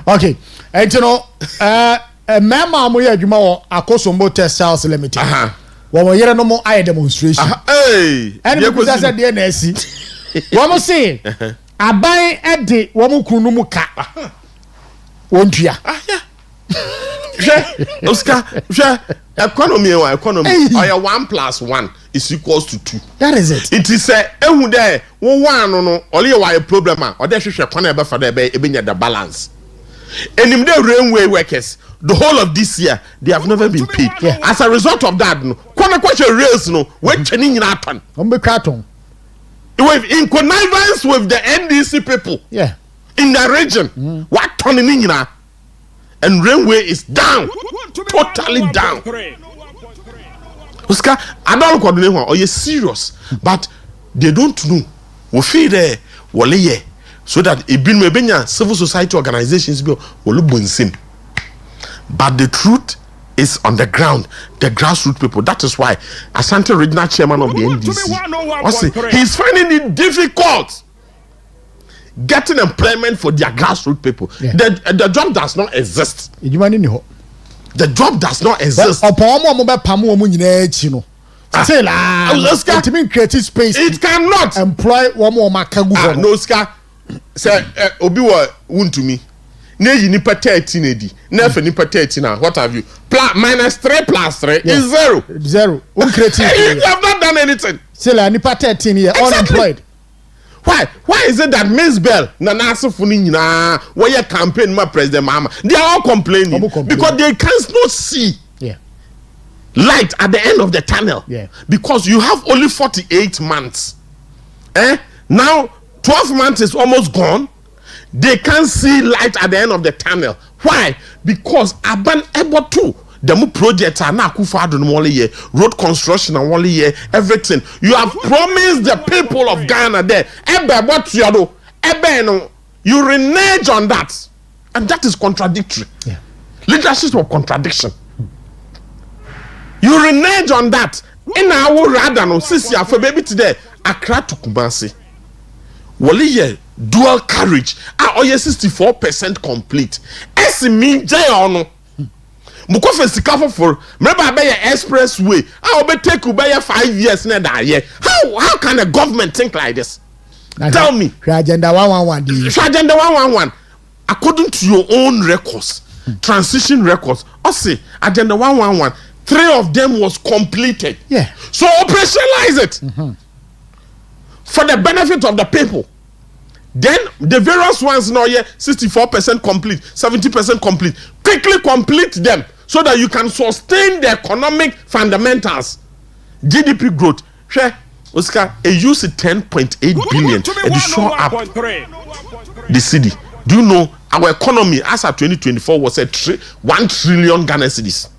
Okay, and you know mema mo ye adwuma wo Akosombo Textiles Limited wo yere no mo aye demonstration and you could say dey na asi wo mo say aban e de wo mo kunu mu ka wontua Oscar, economy or 1+1 is equals to 2. That is it. It is ehu there one no only why problem or there should kwana ebe for the balance. And in the railway workers, the whole of this year they have never been paid. Yeah. As a result of that, no kwana question rails no we chening in happen. In connivance with the NDC people. Yeah. In the region, what turning in and railway is down, totally down. Oscar, I don't coordinate one. Are you serious? But they don't know. We feel there, so that it been maybe civil society organizations be will. But the truth is on the ground, the grassroots people. That is why Asante Regional Chairman of the NDC, he's finding it difficult getting employment for their grassroots people. Yeah. The job does not exist. The job does not exist. Creative space. It cannot employ one more makagu. No, Oscar. Say, Obiwa won to me. Ne nipa 13 edi. Nefe nipa 13. What have you? -3 + 3 is 0. 0. Uncreative. You have not done anything. Say nipa 13 here unemployed. Why is it that Ms. Bell, Nanasa Funina, where your campaign, my president, Mama, they are all complaining because they cannot see light at the end of the tunnel. Yeah. Because you have only 48 months. Now 12 months is almost gone. They can't see light at the end of the tunnel. Why? Because Aban able to. The more projects are now road construction and everything. You have promised the people of Ghana there. You renege on that. And that is contradictory. Yeah. Leadership of contradiction. You renege on that. In our radar, Sisi for baby today, Accra to Kumasi. Dual carriage. 64% complete. Esimi Jayono. Mukofe sikafa for remember be expressway I will take you by 5 years na that year. How can a government think like this? Tell me. Agenda 111. Agenda 111 according to your own records, transition records. I say agenda 111 3 of them was completed. Yeah. So operationalize it. For the benefit of the people. Then the various ones now 64% complete, 70% complete. Quickly complete them so that you can sustain the economic fundamentals. GDP growth. Oscar, a use 10.8 billion and you show up the city. Do you know our economy as of 2024 was 1 trillion Ghana cedis?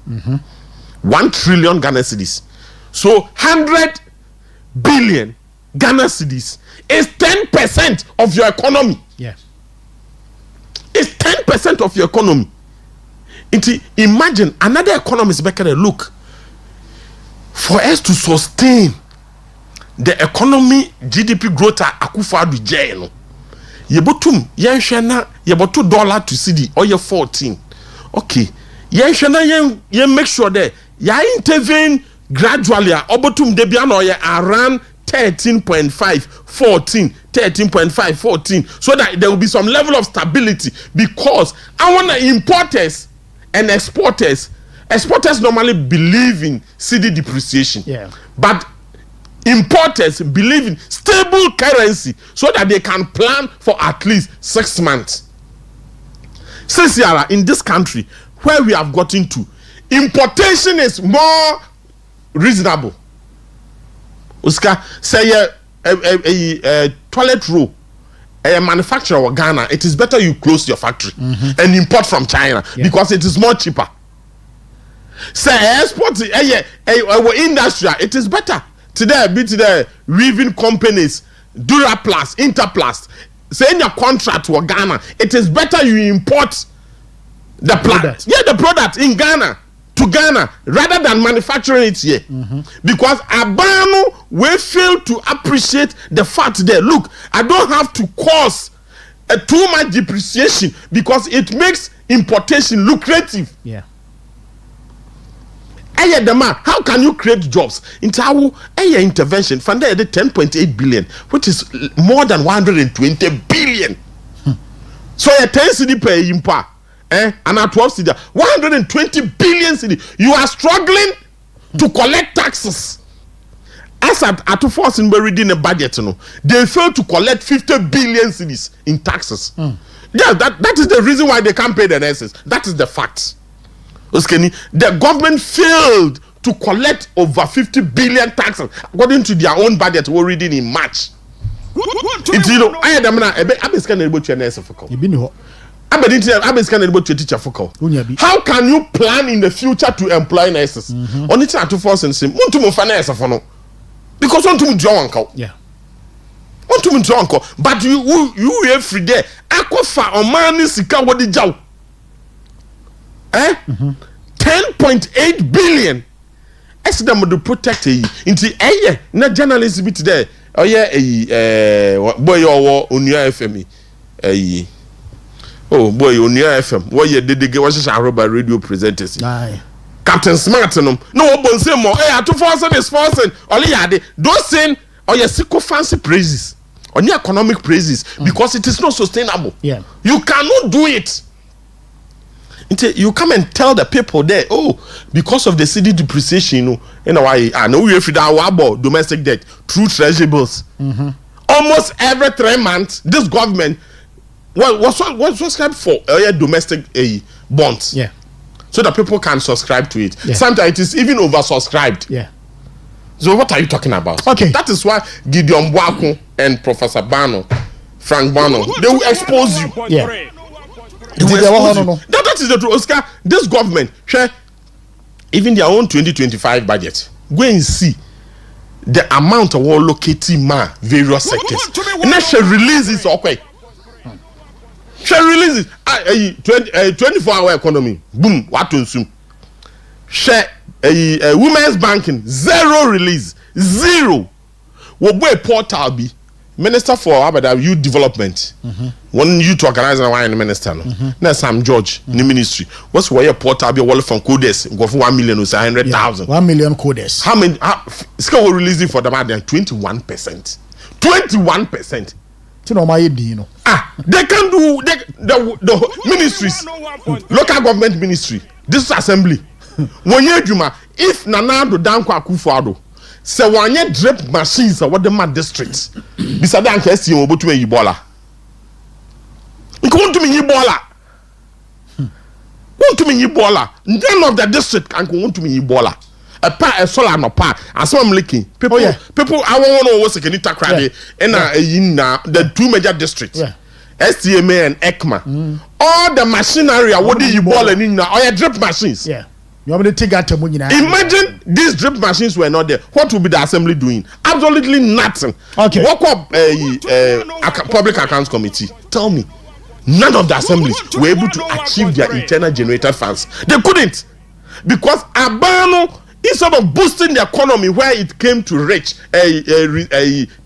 1 trillion Ghana cedis. So 100 billion Ghana cedis is 10% of your economy. Yeah. It's 10% of your economy. Imagine another economy is better. Look, for us to sustain the economy GDP growth at Akufo-Addo jail, yebotum yenhwe yeboto dollar to cedi or ye 14. Okay, yenhwe yen make sure that ya intervene gradually. Obotum de bia no ye around 13.5, 14, 13.5, 14, so that there will be some level of stability. Because I want importers and exporters normally believe in cedi depreciation. Yeah. But importers believe in stable currency so that they can plan for at least 6 months. Since in this country where we have gotten to, importation is more reasonable. Oscar, say a toilet roll, a manufacturer of Ghana, it is better you close your factory and import from China because it is more cheaper. Say export our industry, it is better. Today, weaving companies, Duraplast, Interplast, say in your contract with Ghana, it is better you import the product. The product in Ghana. To Ghana rather than manufacturing it here. Because Abano will fail to appreciate the fact that look, I don't have to cause too much depreciation because it makes importation lucrative. Yeah. How can you create jobs? Into our intervention, fund the 10.8 billion, which is more than 120 billion. So a 10 cedi per impa, and a 12 cedi, 120 billion cedi. You are struggling to collect taxes. As at to force in reading a budget, they fail to collect 50 billion cedis in taxes. Yeah, that is the reason why they can't pay the nurses. That is the fact. Osikani, the government failed to collect over 50 billion taxes according to their own budget we're reading in March. It's, you know, I had a scan able to nurse for call. How can you plan in the future to employ nurses? Only to force and say, want to move finance for no. Because want to draw uncle. Yeah. Want to draw uncle. But you every day. Aquafa Oman Sika what the job. 10.8 billion. As them to protect you. Into na journalists be today. Oh yeah, boy or Unia FM. Oh boy, Unia FM. Why you did the was a robot radio presenters. Captain Smart no one say more. Hey, to force is forcing. Only had those saying or your sick fancy praises. Only economic praises because it is not sustainable. Yeah. You cannot do it. You come and tell the people there, oh, because of the city depreciation, you know why I know we have our domestic debt through treasury bills. Almost every 3 months, this government was subscribed for domestic bonds. Yeah. So that people can subscribe to it. Yeah. Sometimes it is even oversubscribed. Yeah. So what are you talking about? Okay. That is why Gideon Bwako and Professor Frank Bano, they will expose you. Yeah. That is the truth, Oscar. This government, even their own 2025 budget, go and see the amount of all locating various sectors. And then she releases okay. She releases 24-hour economy. Boom, what to assume? Women's banking, zero release, zero. What boy portal be? Minister for Youth Development. One youth organizer why minister no. Na Sam George in the ministry. What's why your portal be wall from codes go for 1 million or 100,000. 1 million codes. How many scale will release it for the than 21%. 21%. They can do the ministries, local government ministry, this assembly. When you if Nanado Danko Akufo-Addo say one year drip machines or what the mad districts. Bisa dan kesi mo botu e Ebola. Nko want to me Ebola. Want to me Ebola. None of the district can want to me Ebola. A solar no pa as I'm looking. People people I want to know what's a crowd and the two major districts. Yeah. STMA and ECMA. All the machinery are what Ebola in now or drip machines. Yeah. Imagine these drip machines were not there. What would be the assembly doing? Absolutely nothing. Okay. Walk up public accounts committee. Tell me, none of the assemblies were able to achieve their internal generated funds. They couldn't because Abano, instead of boosting the economy where it came to reach a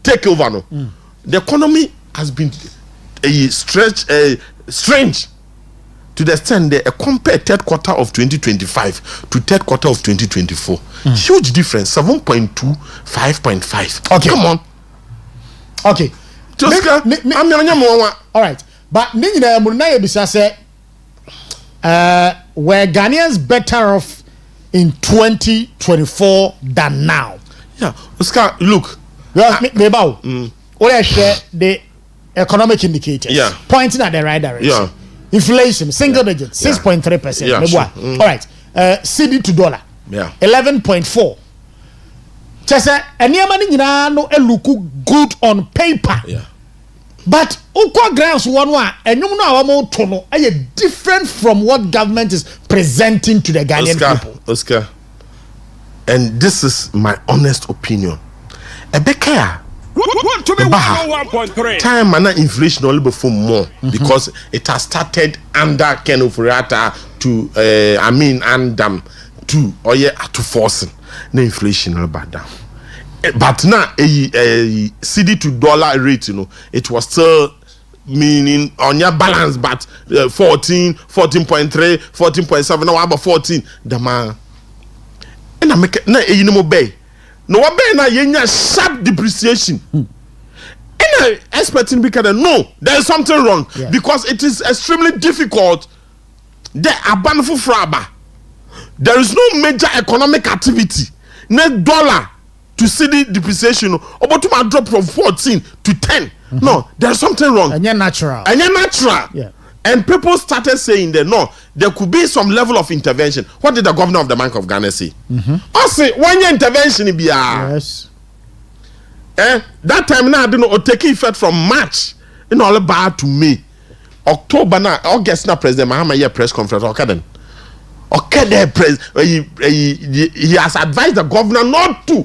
takeover, no, the economy has been strange. To the extent that compare third quarter of 2025 to third quarter of 2024, huge difference 7.2, 5.5. Okay, come on. Okay, just all right, but were Ghanaians better off in 2024 than now? Yeah, Oscar, look, what I share the economic indicators, pointing at the right direction. Yeah. Inflation, single digit, 6.3%. Yeah, sure. All right. CD to dollar, 11.4. Chesa, any money no look good on paper. Yeah. But ukwa grants one and you know tono are different from what government is presenting to the Ghanaian people. Oscar, and this is my honest opinion. Ebeka. Time and inflation only before more because it has started under Ken Ofuriatta to to forcing the inflation all back down. But now a CD to dollar rate, it was still meaning on your balance, but 14, 14.3, 14.7, now about 14. The man na make na eyi no bay no wa bay na yenya sharp depreciation and expecting because no there is something wrong because it is extremely difficult the abanfo fraba there is no major economic activity net dollar to see the depreciation about to drop from 14 to 10 no there is something wrong and natural yeah. And people started saying that no, there could be some level of intervention. What did the governor of the Bank of Ghana say? I say one year intervention be yes. That time now I don't know take effect from March in all about to May. October now, August now President Mahama here press conference he has advised the governor not to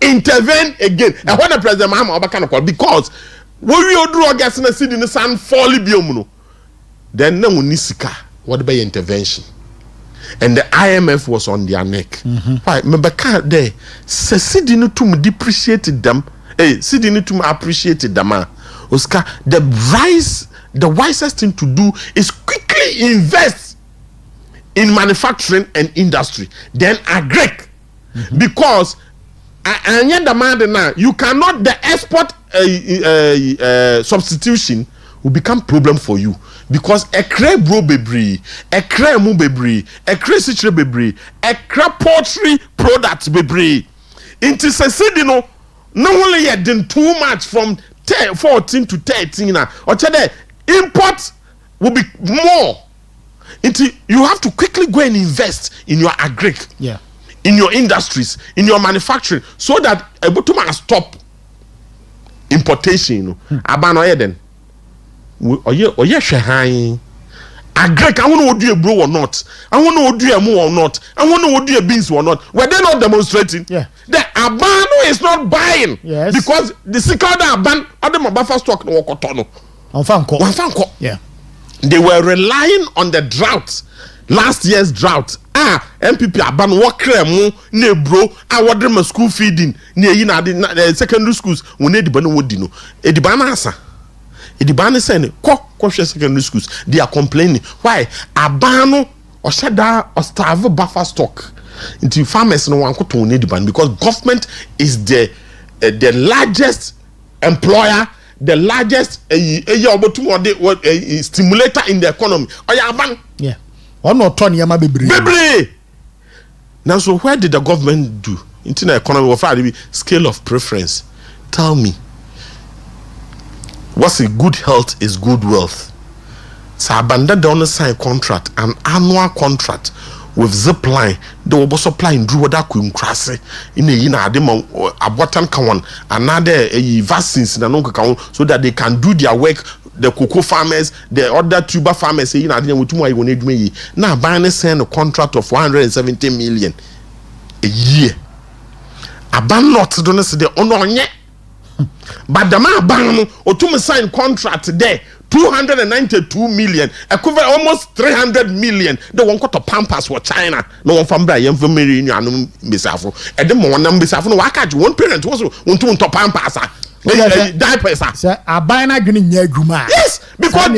intervene again. And when the President Mahama call because when we do August na see the sun fall biomuno. Then no nisika what be intervention and the IMF was on their neck. Why remember there say cedi no to depreciated them cedi no to appreciated them Oscar the wisest thing to do is quickly invest in manufacturing and industry then agree because and yet demand now you cannot the export substitution will become problem for you because a crab bro bebre, a crab mu bebre, a crazy bebre, a crab poultry products bebre. Into no only yet done too much from 14 to 13 now. Or today import will be more. Into you have to quickly go and invest in your agri, in your industries, in your manufacturing, so that able to stop importation. Abano eden. Oye shehan agrek I want to do a bro or not I want to do a mo or not I want to do a beans or not were they not demonstrating the abano is not buying because the second aban adam buffer stock no kotono they were relying on the drought last year's drought MPP aban wakre mu na bro awodre ma school feeding na yi na secondary schools won ediban wodi no ediban asa Edibane saying, secondary schools, they are complaining. Why? Abano or shada or starve buffer stock into farmers no one to need because government is the largest employer, the largest stimulator in the economy. Yeah. Or not Tony Yama Bebre. Now, so where did the government do? Into the economy of scale of preference. Tell me. What's a good health is good wealth. So abandon the only sign contract, an annual contract with Zipline. They will supply in Drew that could crash in a demo abortan kawan another vaccines in an so that they can do their work. The cocoa farmers, the other tuber farmers say now buying send a contract of 170 million a year. Abandon not to do the honor yet. But the man bang or to sign contract there 292 million equivalent almost 300 million the one got to pampas for China no one from Brian for me in your misafo and the one number no waka one parent was want to pampas diapers yes because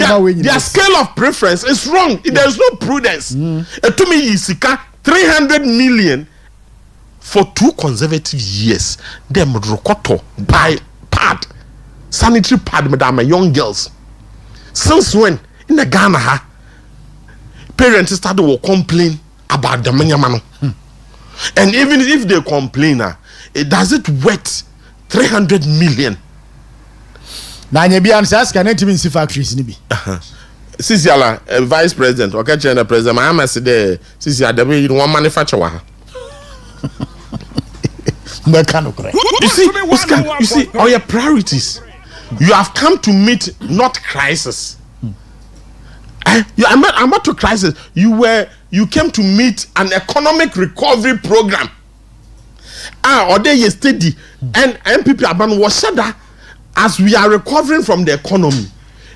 their scale of preference is wrong there is no prudence to me is 300 million for 2 consecutive years them rokoto buy pad sanitary pad madam young girls since when in the Ghana parents started to complain about the manyamano and even if they complain it does it worth 300 million na nya bia nsa aska na timi factories ni bi sisi ala vice president okay chairman president Mahama said there sisi adabe you one manufacture wa you see all your priorities you have come to meet not crisis I'm not to crisis you came to meet an economic recovery program or they you steady and MPP Aban was said that as we are recovering from the economy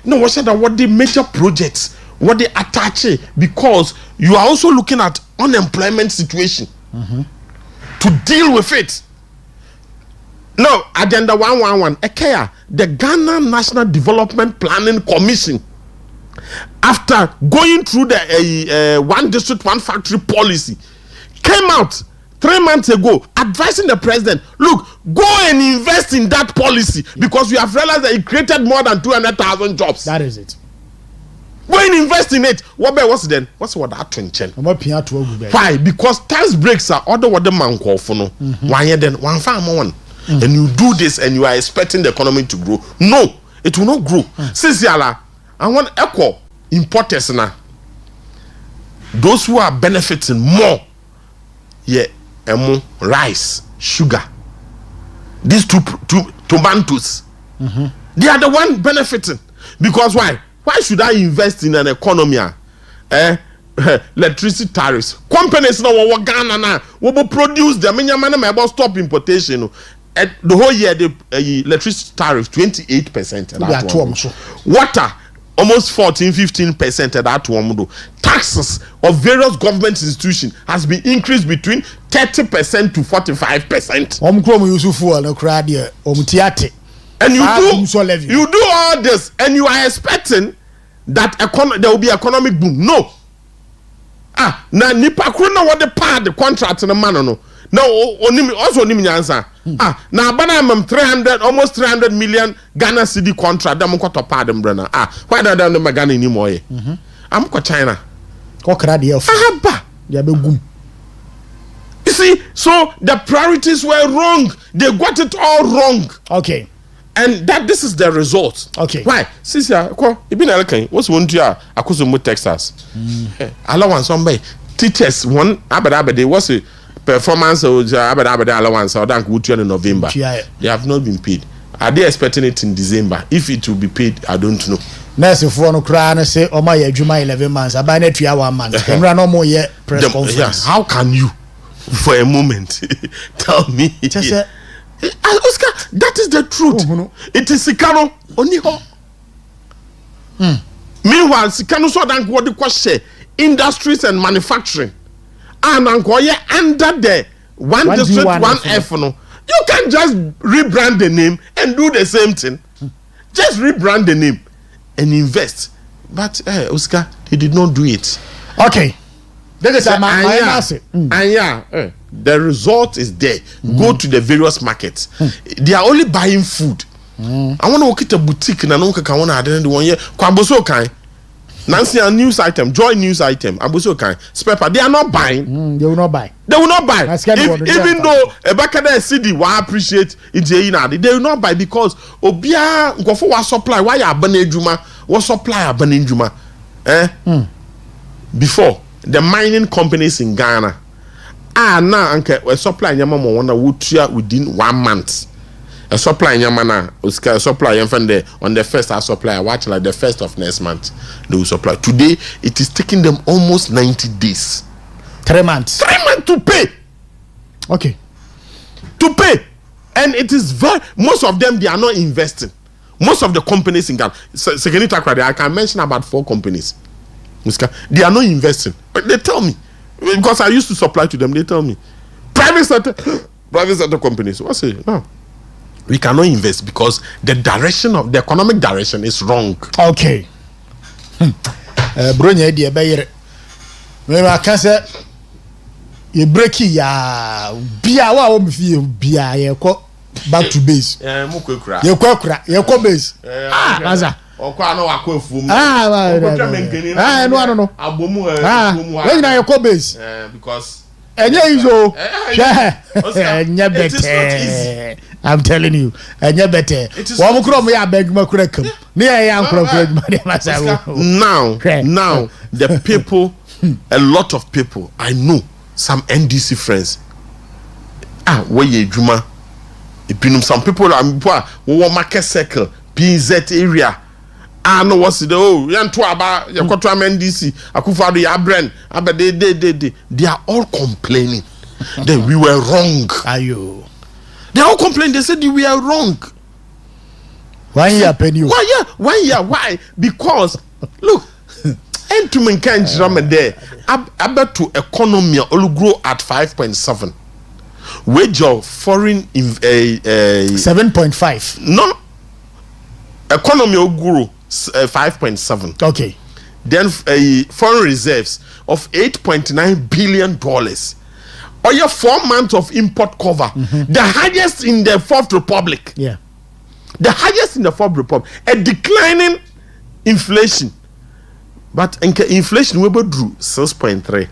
what said that what the major projects what they attach because you are also looking at unemployment situation to deal with it. No, Agenda 111, the Ghana National Development Planning Commission, after going through the one district, one factory policy, came out 3 months ago advising the president, look, go and invest in that policy because we have realized that it created more than 200,000 jobs. That is it. Go and invest in it. What's then? What's what that 20? Why? Because tax breaks are other what the man call for no. Why then one farm one. And you do this and you are expecting the economy to grow. No, it will not grow. Since yala, I want echo importers now. Those who are benefiting more, rice, sugar, these two tomatoes, they are the one benefiting. Because why? Why should I invest in an economy? Electricity tariffs. Companies now will Ghana now will produce them. May stop importation. The whole year the electricity tariff 28%. Water almost 14-15% at that one. Taxes of various government institutions has been increased between 30% to 45%. And you do all this, and you are expecting that there will be economic boom. No. Now nipa krona what the part the contract in the man no. Now also only answer. Now banana 300 almost 300 million Ghana cedi contract. Them got to pay them brother. Why don't them Ghana anymore? I'm ko China. Ko krade of. Ya be gum. You see, so the priorities were wrong. They got it all wrong. Okay. And this is the result. Okay. Why? Since what's one to Akusumu, Texas? Allowance somebody teachers one abade what's a performance or abade allowance or dank would in November. They have not been paid. Are they expecting it in December? If it will be paid, I don't know. Nurse if one cry say oh my Juma 11 months, I buy net 1 month. No more yet press conference. How can you for a moment tell me? Oscar, that is the truth. It is Sikano only ho. Meanwhile, Sikano so than what the question industries and manufacturing. And Ankoye under the one district, one F. No, you can just rebrand the name and do the same thing. Just rebrand the name and invest. But Oscar, he did not do it. Okay. The result is there. Go to the various markets. They are only buying food. I want to work at a boutique and I don't want to do 1 year. Kwaboso kind. Nancy a news item, joy news item. Abuso kind. Spepper. They are not buying. They will not buy. They will not buy. Even though a back at the city will appreciate it, they will not buy because Obia go for what supply. Why are Banejuma? What supply are Banejuma? Before the mining companies in Ghana now a supply nyama mo wona wotua within 1 month. A supply nyama na a supply on the first supply watch like the first of next month they will supply. Today it is taking them almost 90 days. 3 months. 3 months to pay. Okay. To pay. And it is most of them they are not investing. Most of the companies in Ghana, I can mention about 4 companies. They are not investing. But they tell me, because I used to supply to them, they tell me, private sector companies, what's it? No. We cannot invest because the direction of the economic direction is wrong. Okay. Bronya dia bayere. Me ma ka say you break ya bia wa o mfie bia ye ko back to base. Mo kwekura. Ye kwekura, ye ko base. Maza. Okwa no akwafuom. No. Abomu when na ye ko base. Because enye izo. Enye bete. I'm telling you. Enye bete. Wo mo kro mo ya beg makura kam. Ne ya nkro Now the people, a lot of people I know, some NDC friends. Where ye juma. Some people are market circle, PZ area. No what's the yanto aba yakoto NDC akufado ya brand they are all complaining that we were wrong. Ayo. They all complain. They said we are wrong. 1 year penny. Why? Because look, and to maintain there, about to economy will grow at 5.7. Wage of foreign 7.5. No, economy will grow 5.7. Okay. Then foreign reserves of $8.9 billion. or your 4 months of import cover, the highest in the Fourth Republic. Yeah. The highest in the Fourth Republic. A declining inflation. But inflation we drew 6.3.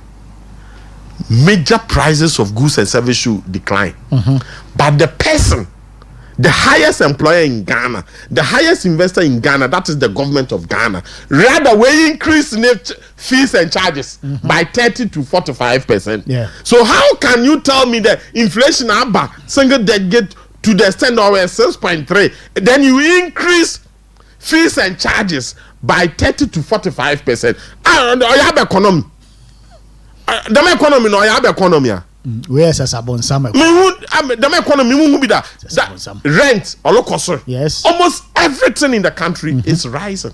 Major prices of goods and services should decline. But the person, the highest employer in Ghana, the highest investor in Ghana, that is the government of Ghana, rather we increase fees and charges by 30 to 45%. Yeah. So how can you tell me that inflation abba single get to the extent of 6.3, then you increase fees and charges by 30 to 45%? I have economy. The economy no, I have economy. Where's a sabon summer? The economy won't be that rent or local. Yes. Almost everything in the country is rising.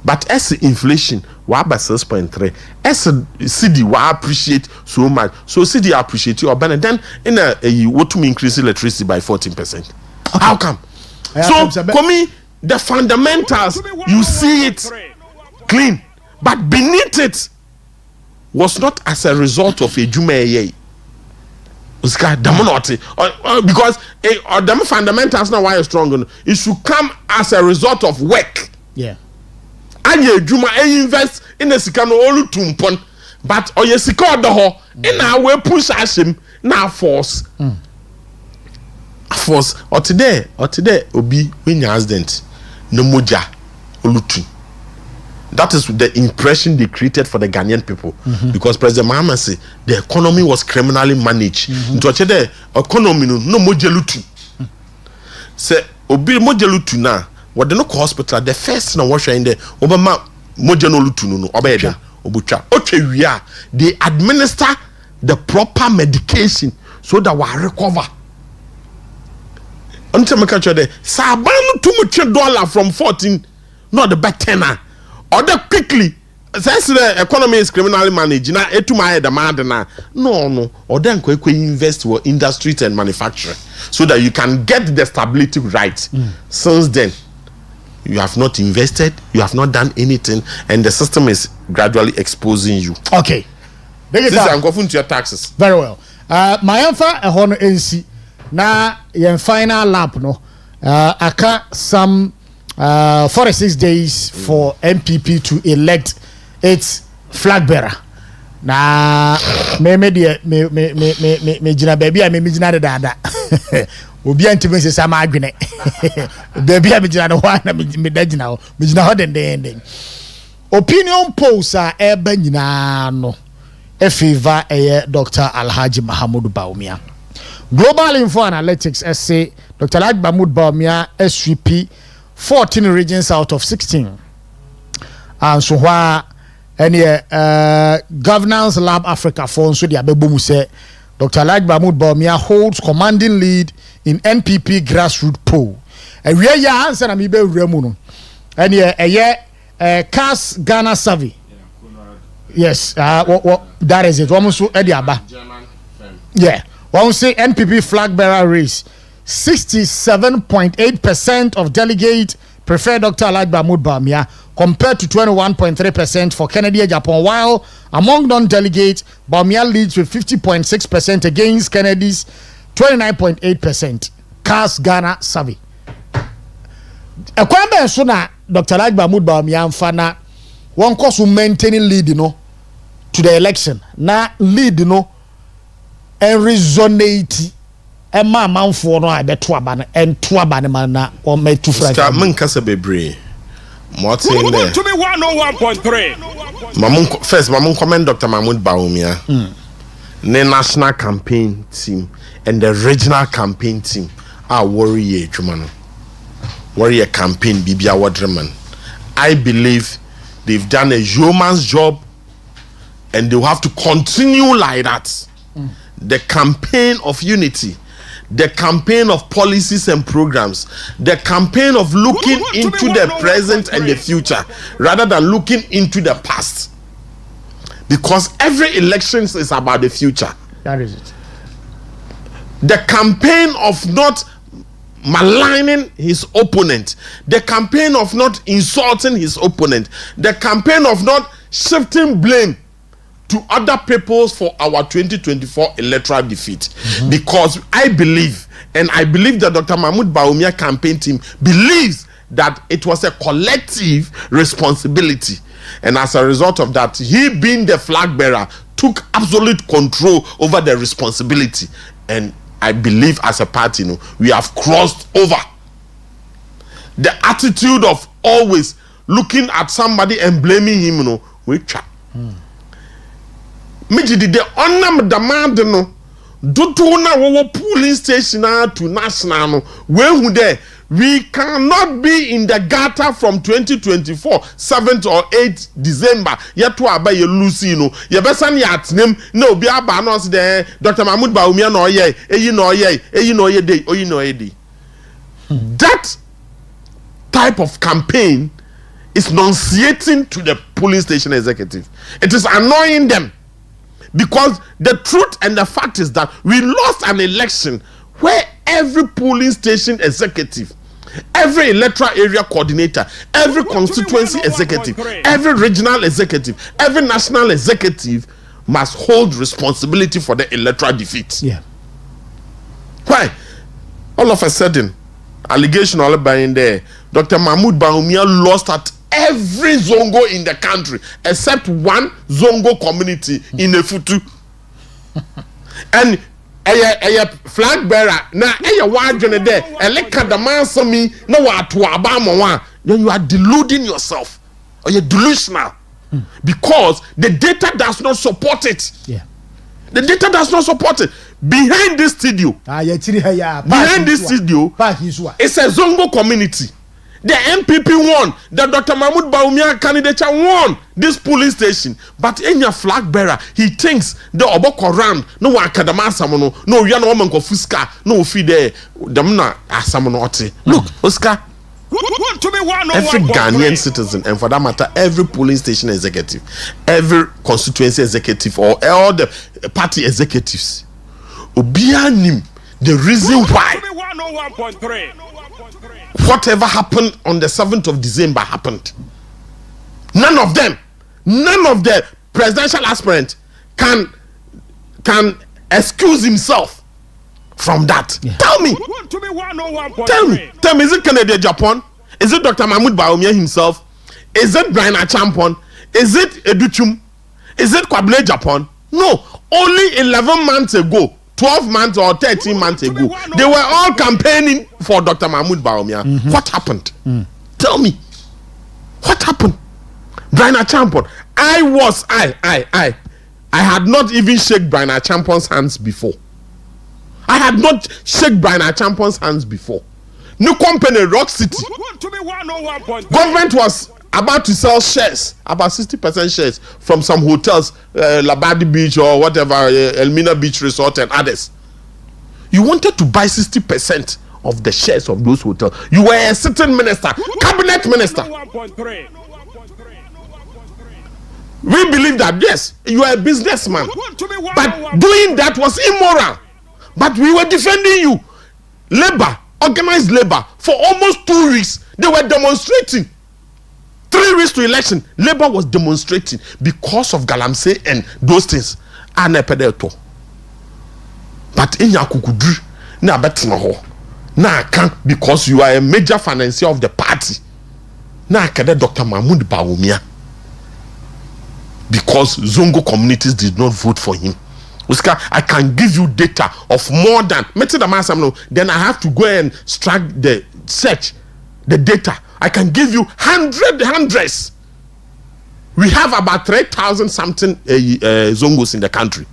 But as inflation, why by 6.3? As a city, why appreciate so much? So city appreciate your banner. Then in a what to increase electricity by 14%. Okay. How come? So for me, the fundamentals you see it clean, but beneath it was not as a result of a Jumeye. Because the fundamentals now why you're strong. It should come as a result of work. Yeah. And you Juma invest in a sikano olu tumpon, but or you sika the ho in our way push him now force. Force or today obi when you accident no moja olutu. That is the impression they created for the Ghanaian people, because President Mahama said the economy was criminally managed. The economy no mojelutu. Say obi mojelutu na what the no hospital the first na wash in the Obama mojelutu no obeda obucha. Okay, we are they administer the proper medication so that we recover. Until me catch the sabanu too much dollar from 14, not the better now. Order quickly. Since the economy is criminally managed, now etuma demand na no. Or then invest in industries and manufacturing so that you can get the stability right. Since then, you have not invested, you have not done anything, and the system is gradually exposing you. Okay. This is going to your taxes. Very well. My answer a honor NC na your final lap no. Aka some 46 days for MPP to elect its flag bearer. Na me jina baby me jina dada. Obi antime se sama adwene. Baby me jina no na me da jina ho. Me jina ho den. Opinion polls are eba nyina no. E favor Dr. Alhaji Mahamudu Bawumia. Global Info Analytics say Dr. Alhaji Mahamudu Bawumia SVP 14 regions out of 16. And so why any Governance Lab Africa phone so the abebomu say Dr. Alhaji Mahamudu Bawumia holds commanding lead in NPP grassroots poll. And we are answer na mi be remu no. And CAS Ghana survey. Yes, that is it. Almost Ediaba. Yeah. One say NPP flag bearer race. 67.8% of delegates prefer Dr. Alhaji Mahamudu Bawumia compared to 21.3% for Kennedy Japan, while among non-delegates, Bawumia leads with 50.6% against Kennedy's 29.8%. CAS Ghana survey. Ekwambe so na Dr. Alhaji Mahamudu Bawumia mfana one course maintaining lead to the election. Na lead and resonate Emma manfo no abeto aba and to aba man na o metu frank man kasa bebre mo tin there to me 101.3 mamun comment Dr. Mahamudu Bawumia the national campaign team and the regional campaign team are warrior campaign bibia wadreman. I believe they've done a yeoman's job and they will have to continue like that. The campaign of unity, the campaign of policies and programs, the campaign of looking into the present and the future rather than looking into the past. Because every election is about the future. That is it. The campaign of not maligning his opponent, the campaign of not insulting his opponent, the campaign of not shifting blame to other peoples for our 2024 electoral defeat. Because I believe that Dr. Mahmoud Bawumia campaign team believes that it was a collective responsibility. And as a result of that, he being the flag bearer took absolute control over the responsibility. And I believe as a party, we have crossed over the attitude of always looking at somebody and blaming him, which the honor demand do to na polling station to national when there we cannot be in the gutter from 2024 7th or 8th December yet to abay Lucino ye besan yat name no be aba no there Dr. Mahmoud Bawumia no ye day that type of campaign is nauseating to the polling station executive. It is annoying them. Because the truth and the fact is that we lost an election where every polling station executive, every electoral area coordinator, every constituency executive, every regional executive, every national executive must hold responsibility for the electoral defeat. Yeah. Why? All of a sudden, allegation all about in there, Dr. Mahmoud Bawumia lost at every zongo in the country except one zongo community in Efutu. And a flag bearer na wadjone there eleka the Manso me no wa to abama one, then you are deluding yourself or you're delusional because the data does not support it. Yeah. The data does not support it. Behind this studio, it's a zongo community. The MPP won. The Dr. Mahmoud Bawumia candidature won this polling station. But in your flag bearer, he thinks the Oboko round, no akadama samono, no yana woman ko fuska, no feed them na asamono ote. Look, Oscar. Every Ghanaian citizen, and for that matter, every polling station executive, every constituency executive, or all the party executives, obianim the reason why whatever happened on the 7th of December happened. None of them, none of the presidential aspirants can excuse himself from that. Yeah. Tell me, is it Kennedy Japan? Is it Dr. Mahmoud Bawumia himself? Is it Brian Achampon? Is it Educhum? Is it Kwabene Japan? No, only 11 months ago, 12 months or 13 months ago, they were all campaigning for Dr. Mahmoud Bawumia. What happened? Tell me. What happened? Brian Achampon. I had not even shake Brian Achampon's hands before. I had not shake Brian Achampon's hands before. New company, Rock City. Government was about to sell shares, about 60% shares from some hotels, Labadi Beach or whatever, Elmina Beach Resort and others. You wanted to buy 60% of the shares of those hotels. You were a sitting minister, cabinet minister. We believe that, yes, you are a businessman. But doing that was immoral. But we were defending you. Labor, organized labor, for almost 2 weeks, they were demonstrating. 3 weeks to election, Labour was demonstrating because of Galamsey and those things. But in Yakukudri, na betina ho. Na can because you are a major financier of the party. Na kade Dr. Mahmoud Bawumia. Because Zongo communities did not vote for him. Oscar, I can give you data of more than then I have to go and strike the search the data. I can give you hundreds. We have about 3,000 something Zongos in the country.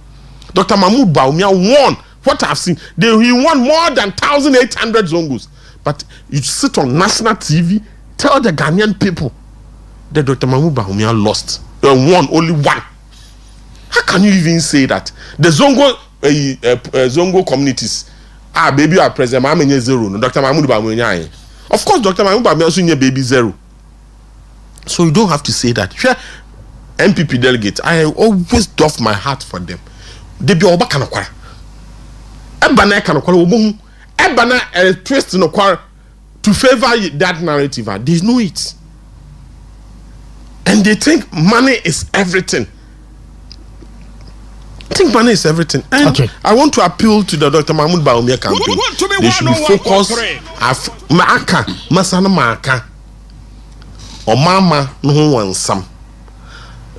Dr. Mahmoud Bawumia won. What I've seen, he won more than 1,800 Zongos. But you sit on national TV, tell the Ghanaian people that Dr. Mahmoud Bawumia lost. Won only one. How can you even say that? The Zongo communities baby are present. I'm in zero. Dr. Mahmoud Bawumia. Of course, Dr. Mahmoud Bawumia also in baby zero. So you don't have to say that. Sure, MPP delegates, I always doff my heart for them. They be oba kanakwara. Ebana kanakwara obo. Ebana twist no kwara to favor that narrative. They know it. And they think money is everything. think money is everything. And I want to appeal to the Dr. Mahmoud Bawumia campaign. They should be focused of Maka, Masana Maka, or Mama no one some.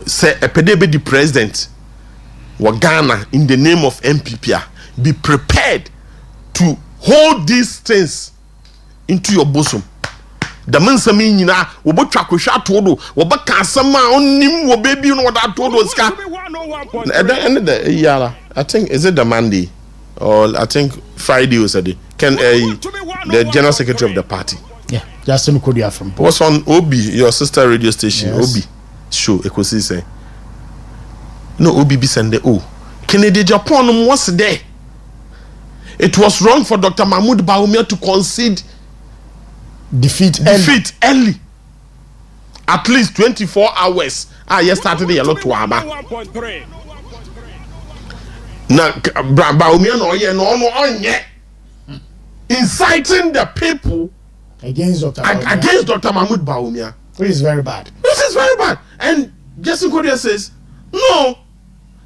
Say a pedebe the president wa Ghana in the name of MPP. Be prepared to hold these things into your bosom. The man sami nyina wo botwa kwhwa todo wo baka asama onim wo baby no that todo ska. I think is it the Monday or I think Friday or Saturday. Can the general secretary of the party? Yeah, Justin Kodia from was on Obi, your sister radio station. Yes. Obi show Ekosi say. No Obi be send the Kennedy Japan was there. It was wrong for Dr. Mahmoud Bawumia to concede defeat early. At least 24 hours. Yes, Saturday a lot to Aba. Now Bawumia no inciting the people against Dr. Mahmoud Bawumia. Which is very bad. This is very bad. And Justin Kodia says, no,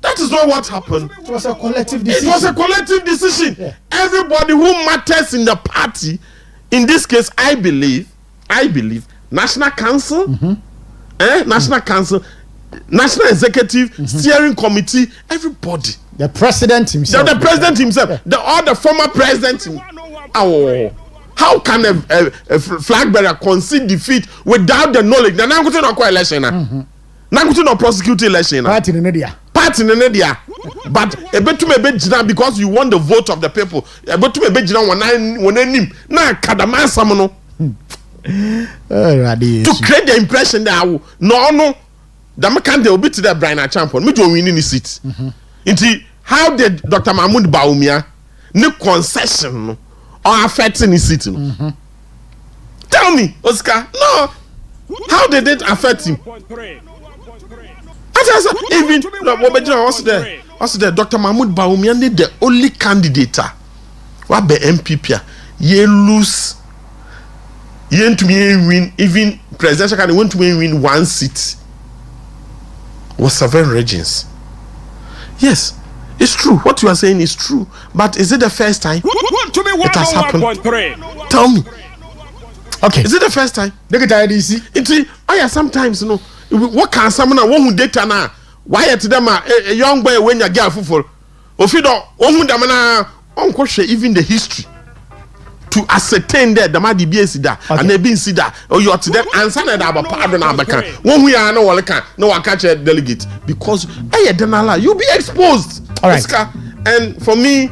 that is not what happened. It was a collective decision. It was a collective decision. Yeah. Everybody who matters in the party, in this case, I believe, National Council, National Council, National Executive, Steering Committee, everybody. The president himself. The president himself. All the former presidents. How can a flag bearer concede defeat without the knowledge? Now I'm going to election. Now I'm going to prosecute election. Party in India. But a bit to me because you want the vote of the people. A bit to me when I name na kadama samono. To create the impression that no the can will be to the Brian champion. Me to win in the seat. How did Dr. Mahmoud Bawumia no concession or affecting the seat? Tell me, Oscar. No. How did it affect him? Even what's there? Dr. Mahmoud Bawumia need the only candidate. What be MPP? Ye lose. Ye to me win. Even presidential candidate want to win one seat. Was 7 regions. Yes, it's true. What you are saying is true. But is it the first time it has happened? Tell me. Okay. Is it the first time? Look at the sometimes you know. What can someone who data now? Why to them a young boy when you get full? Ofido, even the history to ascertain that the Madi BSida and they been sida or you are to them answer that about pardon Abakan. When we are no one catch a delegate because you'll be exposed. All right. And for me,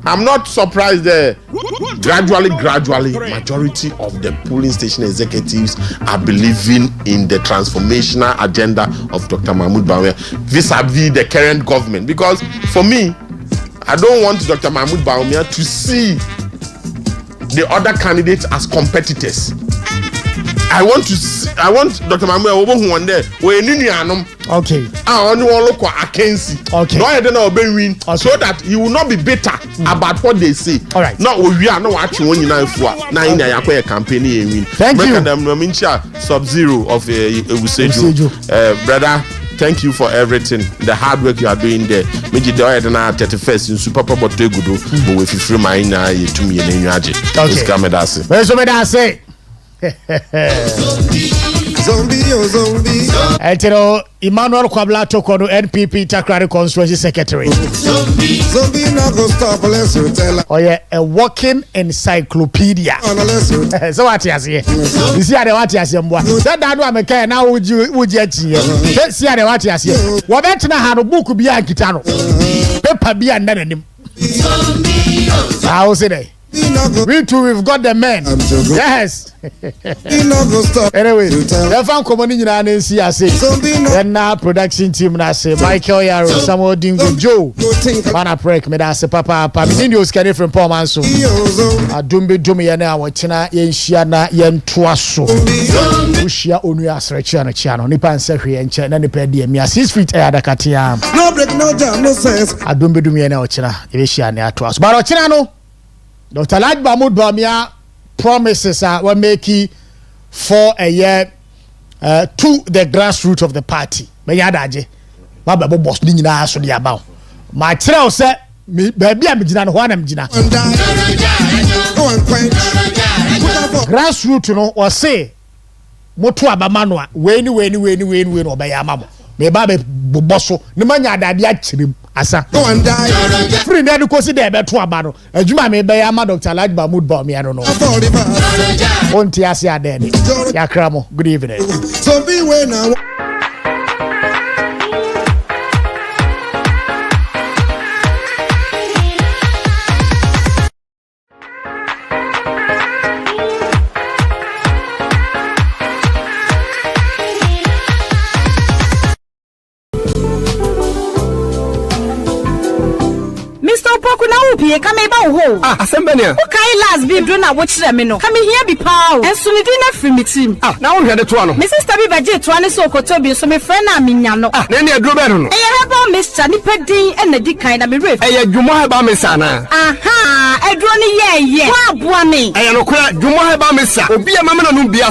I'm not surprised that gradually, majority of the polling station executives are believing in the transformational agenda of Dr. Mahmoud Bawumia vis-a-vis the current government. Because for me, I don't want Dr. Mahmoud Bawumia to see the other candidates as competitors. I want Dr. Mahmoud who one there okay. I only want look at Akensi. Okay. No, I don't know win so that he will not be bitter about what they say. All right. No, we are not actually when you know for now in the campaign win. Thank you. Sub-Zero of Useju. Brother, thank you for everything. The hard work you are doing there. Meji do I na 31st in super papa gudo but we free my na to me in Nyaje. Okay. Where's Medase? Zombie. Etero Emmanuel Kwabla Tokono NPP Takrari Constituency Secretary. Zombie not go stop unless you tell. Oh yeah, a walking encyclopedia. So what you say? You see how what you say mbo. That do ameka na would you tie. See how what you say. Wo bet na ha no book bi ankita no. Paper bi anda nanim. How say that? We too, we've got the men. Yes. Anyway, the fan community in see I say. Then now production team na say Michael Yaro, Samuel Dingo, Joe. Mana break me that say Papa. Me need Osikani Frimpong Manso. Adumbe dumi ya na wachina yenshia na yentuaso. Ushia onu ya srechi na chiano. Nipa nsehwe yenche na nipa di emi 6 feet air adakatia. No break, no jam, no sense. Adumbe dumi ya na wachina yenshia na atuaso. But wachina no. Dr. Mahmoud Bawumia promises were making for a year to the grassroots of the party. Mayadaje, Baba boss Nina so the about. ma kyerɛ sɛ baabi a megyina no ho ana megyina grassroot no ɔse moto abama no a wei ni ɔbɛyɛ ama mo meba be bobɔ so ne manya adade akyerem asa free na de kosi de beto aba no adwuma me bɛyɛ ama Dr. Alhaji Mahmood Bawumia no onti ase ade ne yakra mo good evening so be way now. Pie come ba ho asembenia o kai last bi do na wo kire me no come here be power enso ne din na free me team na wo hwede to no me sister bi baje to ane so okoto bi so me friend na menya no na ne aduro be no e heba Mr. ni pedin e na di kan na me ref e ya dwumo heba me sa na aha aduro ni ye wa aboa me e ya no kura dwumo heba me sa obi e mama na no bia